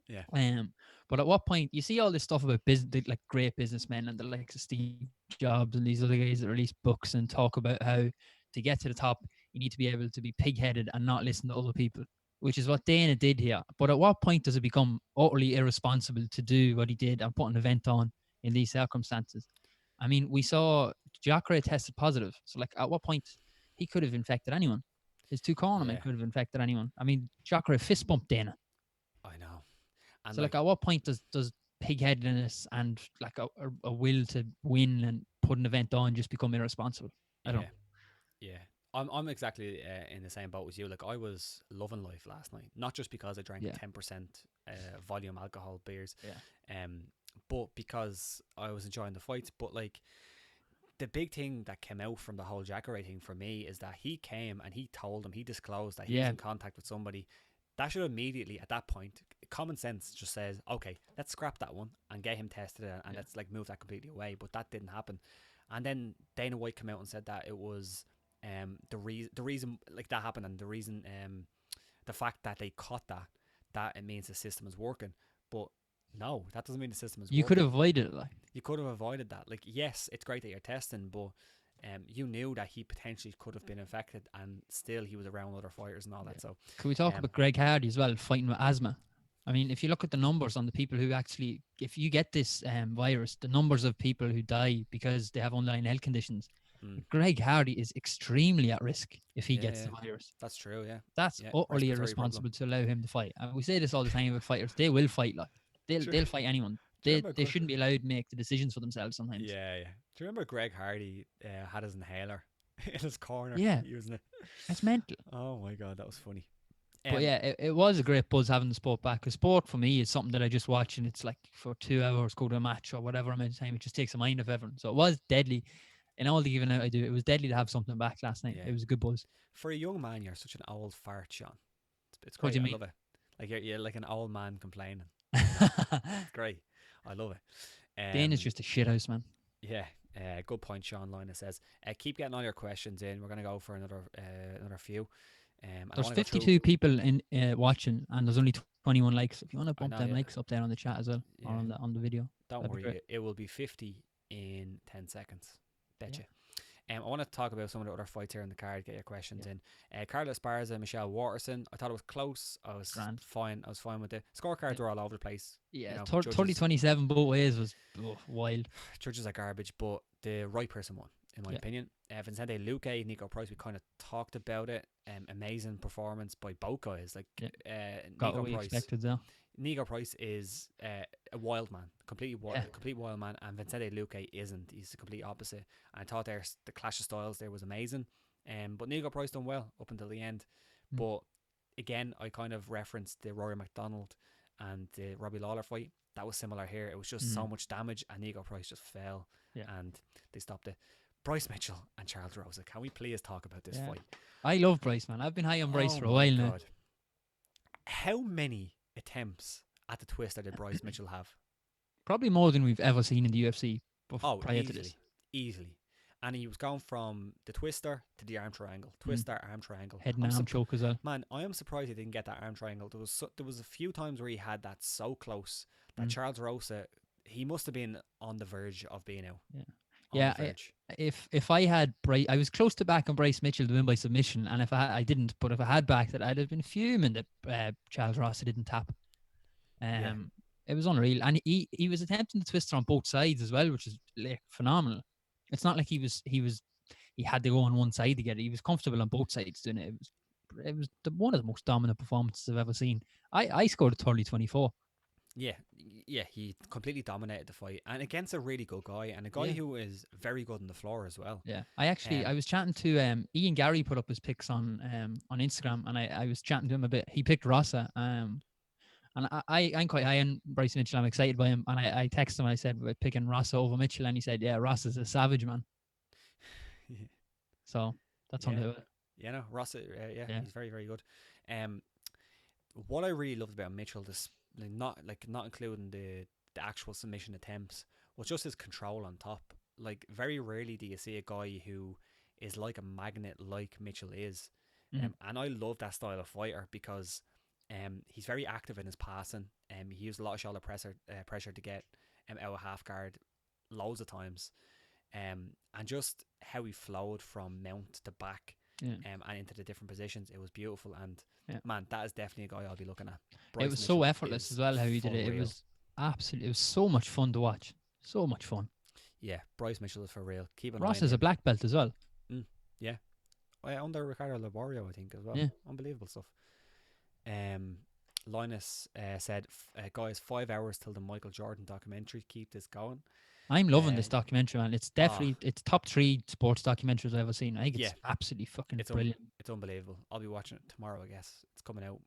Yeah. But at what point you see all this stuff about business, like great businessmen and the likes of Steve Jobs and these other guys that release books and talk about how to get to the top, you need to be able to be pig-headed and not listen to other people, which is what Dana did here. But at what point does it become utterly irresponsible to do what he did and put an event on in these circumstances? I mean, we saw Jacare tested positive. So, like, at what point he could have infected anyone? His two cornermen could have infected anyone. I mean, Jacare fist bumped Dana. I know. And so, like, at what point does pig-headedness and, like, a will to win and put an event on just become irresponsible? I don't know. Yeah. I'm exactly in the same boat as you. Like, I was loving life last night, not just because I drank 10% volume alcohol beers, but because I was enjoying the fights. But like, the big thing that came out from the whole Jacare thing for me is that he came and he disclosed that he was in contact with somebody. That should immediately, at that point, common sense just says, okay, let's scrap that one and get him tested and let's like move that completely away. But that didn't happen. And then Dana White came out and said that it was the reason like that happened, and the reason the fact that they caught that it means the system is working. But no, that doesn't mean the system is working. You could have avoided it. Like, you could have avoided that. Like, yes, it's great that you're testing, but you knew that he potentially could have been infected, and still he was around other fighters and all that. So, can we talk about Greg Hardy as well, fighting with asthma? I mean, if you look at the numbers on the people who actually, if you get this virus, the numbers of people who die because they have underlying health conditions, Greg Hardy is extremely at risk if he gets the virus. That's true, yeah. That's utterly irresponsible to allow him to fight. And we say this all the time with fighters. They will fight. Like, they'll fight anyone. They shouldn't be allowed to make the decisions for themselves sometimes. Yeah. Do you remember Greg Hardy had his inhaler in his corner using it? That's mental. Oh my God, that was funny. But yeah, it was a great buzz having the sport back. Because sport for me is something that I just watch, and it's like for 2 hours, go to a match or whatever amount of time. It just takes the mind off everyone. So it was deadly. In all the giving out I do, it was deadly to have something back last night. It was a good buzz. For a young man, you're such an old fart, Sean. It's great. What do you mean? I love it. Like you're like an old man complaining. It's great. I love it. Dana's just a shithouse, man. Yeah. Good point, Sean Lina says. Keep getting all your questions in. We're going to go for another few. There's 52 people in watching, and there's only 21 likes. If you want to bump them likes up there on the chat as well, or on the video. Don't worry, it will be 50 in 10 seconds. Betcha. I want to talk about some of the other fights here in the card. Get your questions in. Carlos Esparza, Michelle Waterson. I thought it was close. I was fine. I was fine with it. Scorecards were all over the place. Yeah, 30-27 both ways was wild. Judges are garbage, but the right person won, in my opinion. Vicente Luque, Nico Price, we kind of talked about it. Amazing performance by both guys. Like got what we expected though. Nico Price is a wild man, complete wild man, and Vicente Luque isn't. He's the complete opposite. And I thought the clash of styles there was amazing. But Nico Price done well up until the end. But again, I kind of referenced the Rory McDonald and the Robbie Lawler fight. That was similar here. It was just so much damage, and Nico Price just fell, and they stopped it. Bryce Mitchell and Charles Rosa. Can we please talk about this fight? I love Bryce, man. I've been high on Bryce for a while now. How many attempts at the twister did Bryce Mitchell have? Probably more than we've ever seen in the UFC Oh, prior to this. easily. And he was going from the twister to the arm triangle, twister, arm triangle. Head and arm choke as well. Man, I am surprised he didn't get that arm triangle. There was a few times where he had that so close that Charles Rosa, he must have been on the verge of being out. Yeah. If I had I was close to back on Bryce Mitchell to win by submission, and if I didn't, but if I had backed it, I'd have been fuming that Charles Rosa didn't tap. It was unreal, and he was attempting the twister on both sides as well, which is like phenomenal. It's not like he had to go on one side to get it. He was comfortable on both sides doing it. It was one of the most dominant performances I've ever seen. I scored a 30-24. Yeah, he completely dominated the fight, and against a really good guy, and a guy who is very good on the floor as well. Yeah, I was chatting to Ian Gary put up his picks on Instagram, and I was chatting to him a bit. He picked Rossa, and I'm quite high on Bryce Mitchell. I'm excited by him, and I texted him. I said we're picking Rossa over Mitchell, and he said, "Yeah, Rossa's a savage, man." So that's on it. Yeah, no, Rossa, he's very, very good. What I really loved about Mitchell, this not including the actual submission attempts, was just his control on top. Like, very rarely do you see a guy who is like a magnet like Mitchell is, and I love that style of fighter because he's very active in his passing. He used a lot of shoulder pressure to get out of half guard loads of times. And just how he flowed from mount to back and into the different positions, it was beautiful. And man, that is definitely a guy I'll be looking at. It was so effortless as well how he did it. It was absolutely, it was so much fun to watch. So much fun. Yeah, Bryce Mitchell is for real. Keep an Ross is a black belt as well. Yeah. Under Ricardo Laborio, I think, as well. Yeah. Unbelievable stuff. Linus said, guys, 5 hours till the Michael Jordan documentary. Keep this going. I'm loving this documentary, man. It's definitely it's top 3 sports documentaries I've ever seen. I think it's absolutely fucking brilliant. It's unbelievable. I'll be watching it tomorrow, I guess. It's coming out.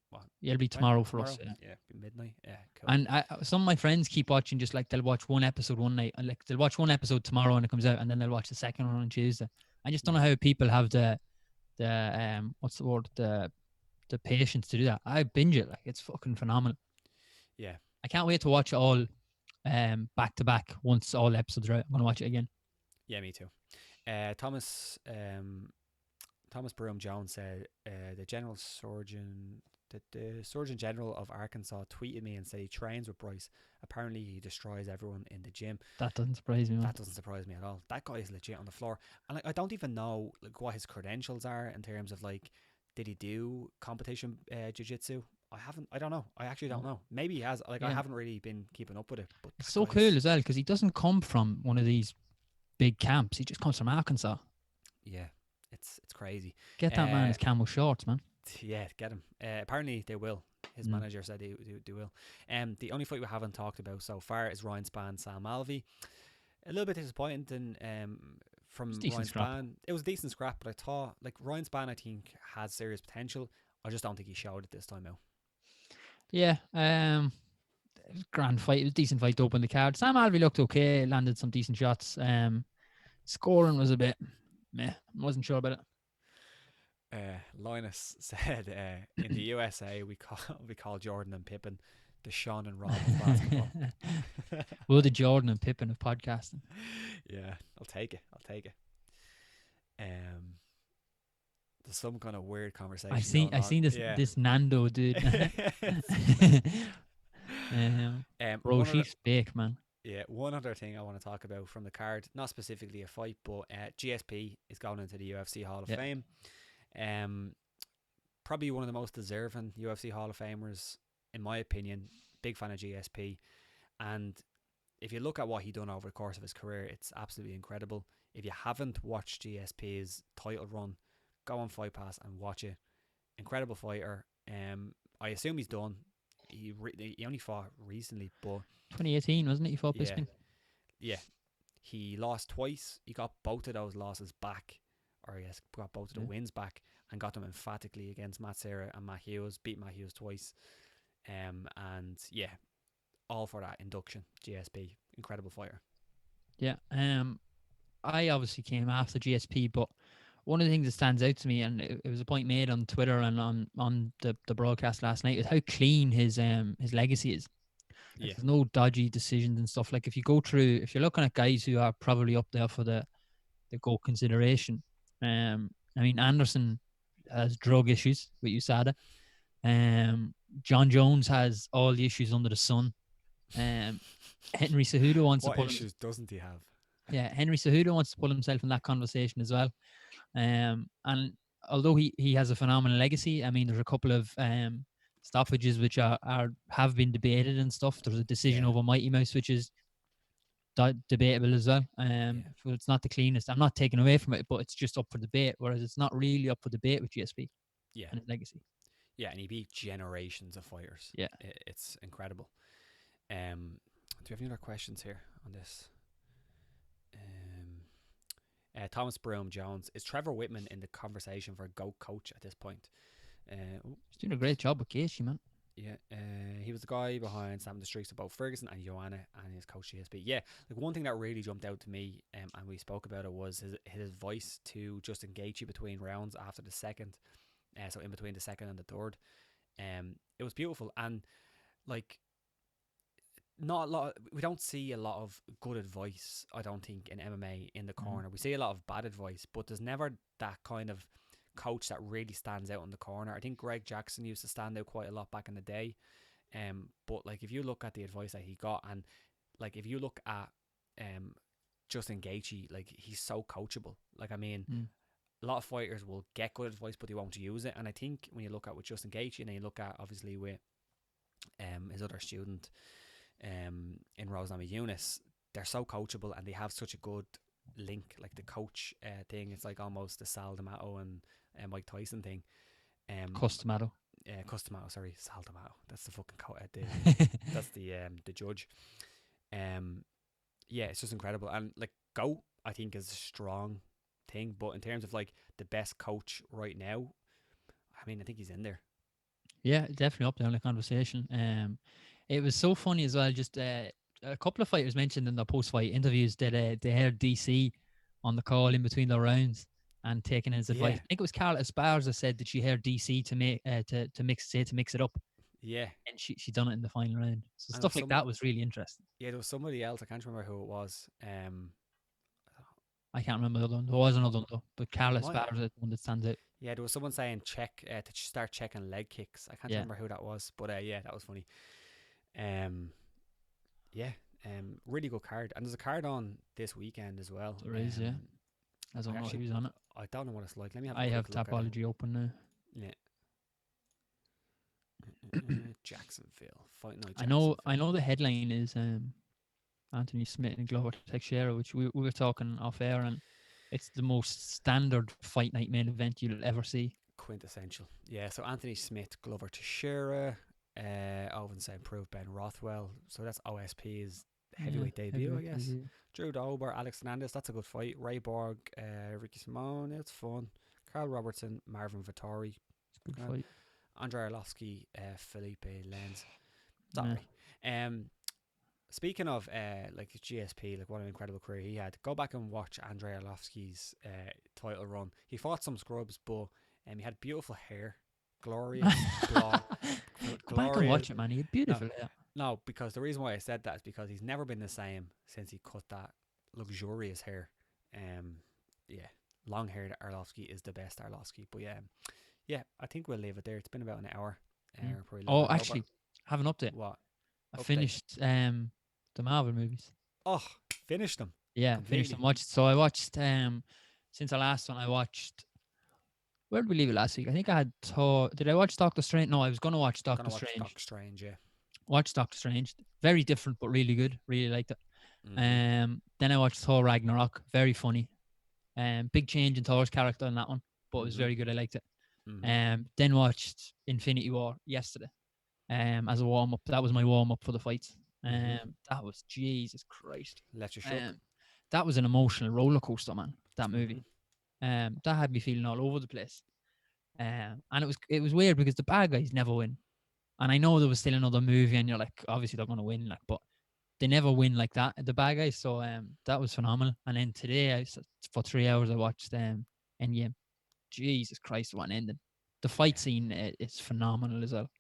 It'll be tomorrow for us. Yeah, midnight. Yeah, cool. And some of my friends keep watching, just like they'll watch one episode one night, and like they'll watch one episode tomorrow when it comes out, and then they'll watch the second one on Tuesday. I just don't know how people have the what's the word, the patience to do that. I binge it, like it's fucking phenomenal. Yeah, I can't wait to watch it all back to back once all episodes are out. I'm gonna watch it again. Yeah, me too. Thomas Broom Jones said the Surgeon General of Arkansas tweeted me and said he trains with Bryce. Apparently he destroys everyone in the gym. That doesn't surprise me, man. That doesn't surprise me at all. That guy is legit on the floor, and like, I don't even know like what his credentials are in terms of like, did he do competition jiu-jitsu? I don't know. I actually don't know. Maybe he has. Like, I haven't really been keeping up with it. But it's so cool as well because he doesn't come from one of these big camps. He just comes from Arkansas. Yeah, it's crazy. Get that man his camo shorts, man. Yeah, get him. Apparently they will. His manager said they will. The only fight we haven't talked about so far is Ryan Spann, Sam Alvey. A little bit disappointing from Ryan Spann. It was a decent scrap, but I thought like Ryan Spann, I think, has serious potential. I just don't think he showed it this time out. Yeah, it was a grand fight. It was a decent fight to open the card. Sam Alvey looked okay, landed some decent shots. Scoring was a bit meh. I wasn't sure about it. Linus said in the USA we call Jordan and Pippen the Sean and Rob of basketball. We're the Jordan and Pippen of podcasting. Yeah, I'll take it. There's some kind of weird conversation. I seen this Nando dude. Bro, she's fake, man. Yeah, one other thing I want to talk about from the card, not specifically a fight, but GSP is going into the UFC Hall of Fame. Probably one of the most deserving UFC Hall of Famers, in my opinion. Big fan of GSP. And if you look at what he done over the course of his career, it's absolutely incredible. If you haven't watched GSP's title run, go on Fight Pass and watch it. Incredible fighter. I assume he's done. He only fought recently, but 2018, wasn't it? He fought Bisping. Yeah. He lost twice. He got both of those losses back, or yes, got both of the wins back, and got them emphatically against Matt Serra and Matt Hughes. Beat Matt Hughes twice. And yeah, all for that induction. GSP, incredible fighter. Yeah. I obviously came after GSP, but one of the things that stands out to me, and it was a point made on Twitter and on the broadcast last night, is how clean his legacy is. Like Yeah. there's no dodgy decisions and stuff. Like if you're looking at guys who are probably up there for the GOAT consideration. I mean Anderson has drug issues with USADA. John Jones has all the issues under the sun. Henry Cejudo wants to What pull issues doesn't he have? Henry Cejudo wants to pull himself in that conversation as well. And although he has a phenomenal legacy, I mean, there's a couple of stoppages which have been debated and stuff. There's a decision Yeah. over Mighty Mouse, which is debatable as well. Yeah. So it's not the cleanest. I'm not taking away from it, but it's just up for debate. Whereas it's not really up for debate with GSP Yeah. and his legacy. Yeah, and he beat generations of fighters. Yeah. It's incredible. Do we have any other questions here on this? Thomas Broom Jones, is Trevor Whitman in the conversation for a GOAT coach at this point? He's doing a great job with Gaethje, man. Yeah, he was the guy behind snapping the streaks of both Ferguson and Joanna and his coach GSP. Yeah, like one thing that really jumped out to me, and we spoke about it, was his voice to Justin Gaethje between rounds after the second, so in between the second and the third. It was beautiful, and like not a lot. We don't see a lot of good advice, I don't think, in MMA in the corner. We see a lot of bad advice, but there's never that kind of coach that really stands out in the corner. I think Greg Jackson used to stand out quite a lot back in the day. But like if you look at the advice that he got, and like if you look at Justin Gaethje, like he's so coachable. Like I mean, a lot of fighters will get good advice, but they won't use it. And I think when you look at with Justin Gaethje, and then you look at obviously with his other student in Rozenstruik Eunice, they're so coachable and they have such a good link. Like the coach thing, it's like almost the Sal D'Amato and Mike Tyson thing. Customato. Customato, sorry, Sal D'Amato. That's the fucking that's the judge. Yeah, it's just incredible. And like GOAT, I think is a strong thing, but in terms of like the best coach right now, I mean, I think he's in there. Yeah, definitely up there in the conversation. It was so funny as well. Just a couple of fighters mentioned in their post-fight interviews that they heard DC on the call in between the rounds and taking his advice. I think it was Carla Esparza said that she heard DC to mix it up. Yeah, and she done it in the final round. So and stuff like that was really interesting. Yeah, there was somebody else. I can't remember who it was. I can't remember the other one. There was another one though, but Carla Esparza is the one that stands out. Yeah, there was someone saying check to start checking leg kicks. I can't remember who that was, but yeah, that was funny. Really good card, and there's a card on this weekend as well. There is, yeah. I don't know who's on it. I don't know what it's like. Let me have. I have Tapology open now. Yeah. Jacksonville Fight Night. I know. The headline is Anthony Smith and Glover Teixeira, which we were talking off air, and it's the most standard Fight Night main event you'll ever see. Quintessential. Yeah. So Anthony Smith, Glover Teixeira. Owen said improved Ben Rothwell. So that's OSP's heavyweight debut, I guess. Drew Dober, Alex Hernandez. That's a good fight. Ray Borg, Ricky Simone. It's fun. Carl Robertson, Marvin Vittori. Good fight. Andrei Arlovsky, Felipe Lenz. Speaking of like GSP, like what an incredible career he had. Go back and watch Andrei Arlovsky's title run. He fought some scrubs, but he had beautiful hair, glorious blonde. Go back and watch it, man. He's beautiful. No, because the reason why I said that is because he's never been the same since he cut that luxurious hair. Long haired Arlovsky is the best Arlovsky. But yeah, I think we'll leave it there. It's been about an hour. Actually, I have an update. What? I finished the Marvel movies. Oh, finished them? Yeah, finished them. I watched since the last one I watched. Where did we leave it last week? I think I had Thor. Did I watch Doctor Strange? No, I was going to watch Doctor Strange. Doctor Strange, yeah. Watched Doctor Strange. Very different, but really good. Really liked it. Then I watched Thor Ragnarok. Very funny. Big change in Thor's character in that one, but it was very good. I liked it. Then watched Infinity War yesterday. As a warm up. That was my warm up for the fights. That was Jesus Christ. Let you show. That was an emotional roller coaster, man. That movie. That had me feeling all over the place. And it was weird because the bad guys never win. And I know there was still another movie, and you're like, obviously they're going to win, like, but they never win like that, the bad guys. So that was phenomenal. And then today, for 3 hours, I watched Endgame. Jesus Christ, what an ending! The fight scene is phenomenal as well.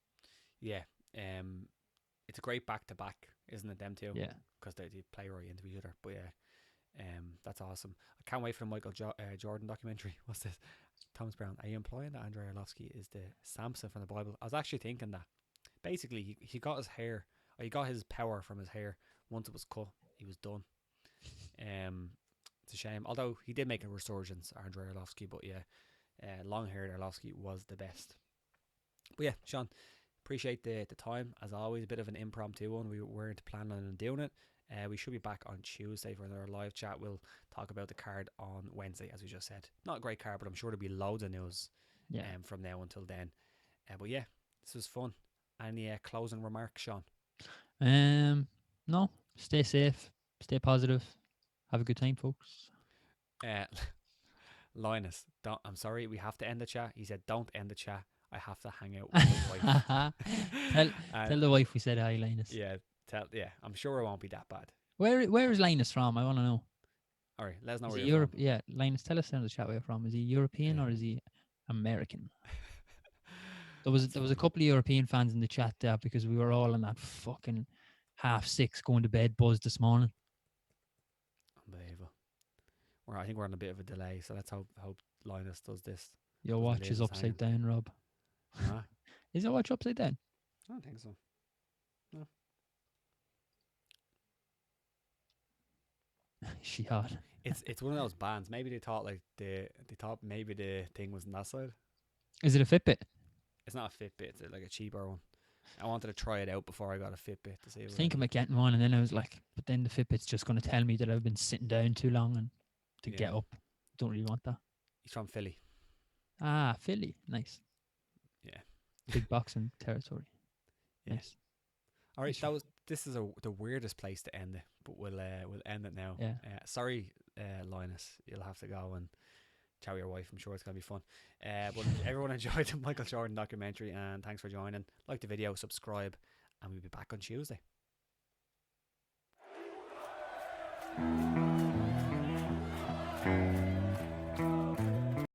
Yeah. it's a great back to back, isn't it? Them two, Yeah. because they play right into each other. But yeah, that's awesome. I can't wait for the Michael Jordan documentary. What's this? Thomas Brown. Are you implying that Andrei Arlovski is the Samson from the Bible? I was actually thinking that. Basically, he got his hair, or he got his power from his hair. Once it was cut, he was done. It's a shame. Although he did make a resurgence, Andrei Arlovski. But yeah, long-haired Arlovski was the best. But yeah, Sean, appreciate the time. As always, a bit of an impromptu one. We weren't planning on doing it. We should be back on Tuesday for another live chat. We'll talk about the card on Wednesday, as we just said. Not a great card, but I'm sure there'll be loads of news from now until then. But yeah, this was fun. Any closing remarks, Sean? No. Stay safe. Stay positive. Have a good time, folks. Linus, I'm sorry, we have to end the chat. He said, "Don't end the chat. I have to hang out with my wife." Tell the wife we said hi, Linus. Yeah, I'm sure it won't be that bad. Where is Linus from? I want to know. All right, let us know Is where he you're from. Yeah, Linus, tell us in the chat where you're from. Is he European or is he American? There was a couple of European fans in the chat there because we were all in that fucking 6:30 going to bed buzz this morning. Unbelievable. I think we're on a bit of a delay, so let's hope Linus does this. Your watch is upside down, Rob. Is your watch upside down? I don't think so. No. She hot. It's one of those bands. Maybe they thought maybe the thing was on that side. Is it a Fitbit? It's not a Fitbit. It's like a cheaper one. I wanted to try it out before I got a Fitbit to see. I was thinking about getting one, and then I was like, but then the Fitbit's just going to tell me that I've been sitting down too long and to get up. Don't really want that. He's from Philly. Ah, Philly. Nice. Yeah. Big boxing territory. Yeah. Nice. All right, this is the weirdest place to end it, but we'll end it now. Yeah. Sorry, Linus, you'll have to go and chat with your wife. I'm sure it's gonna be fun. But everyone enjoyed the Michael Jordan documentary, and thanks for joining. Like the video, subscribe, and we'll be back on Tuesday.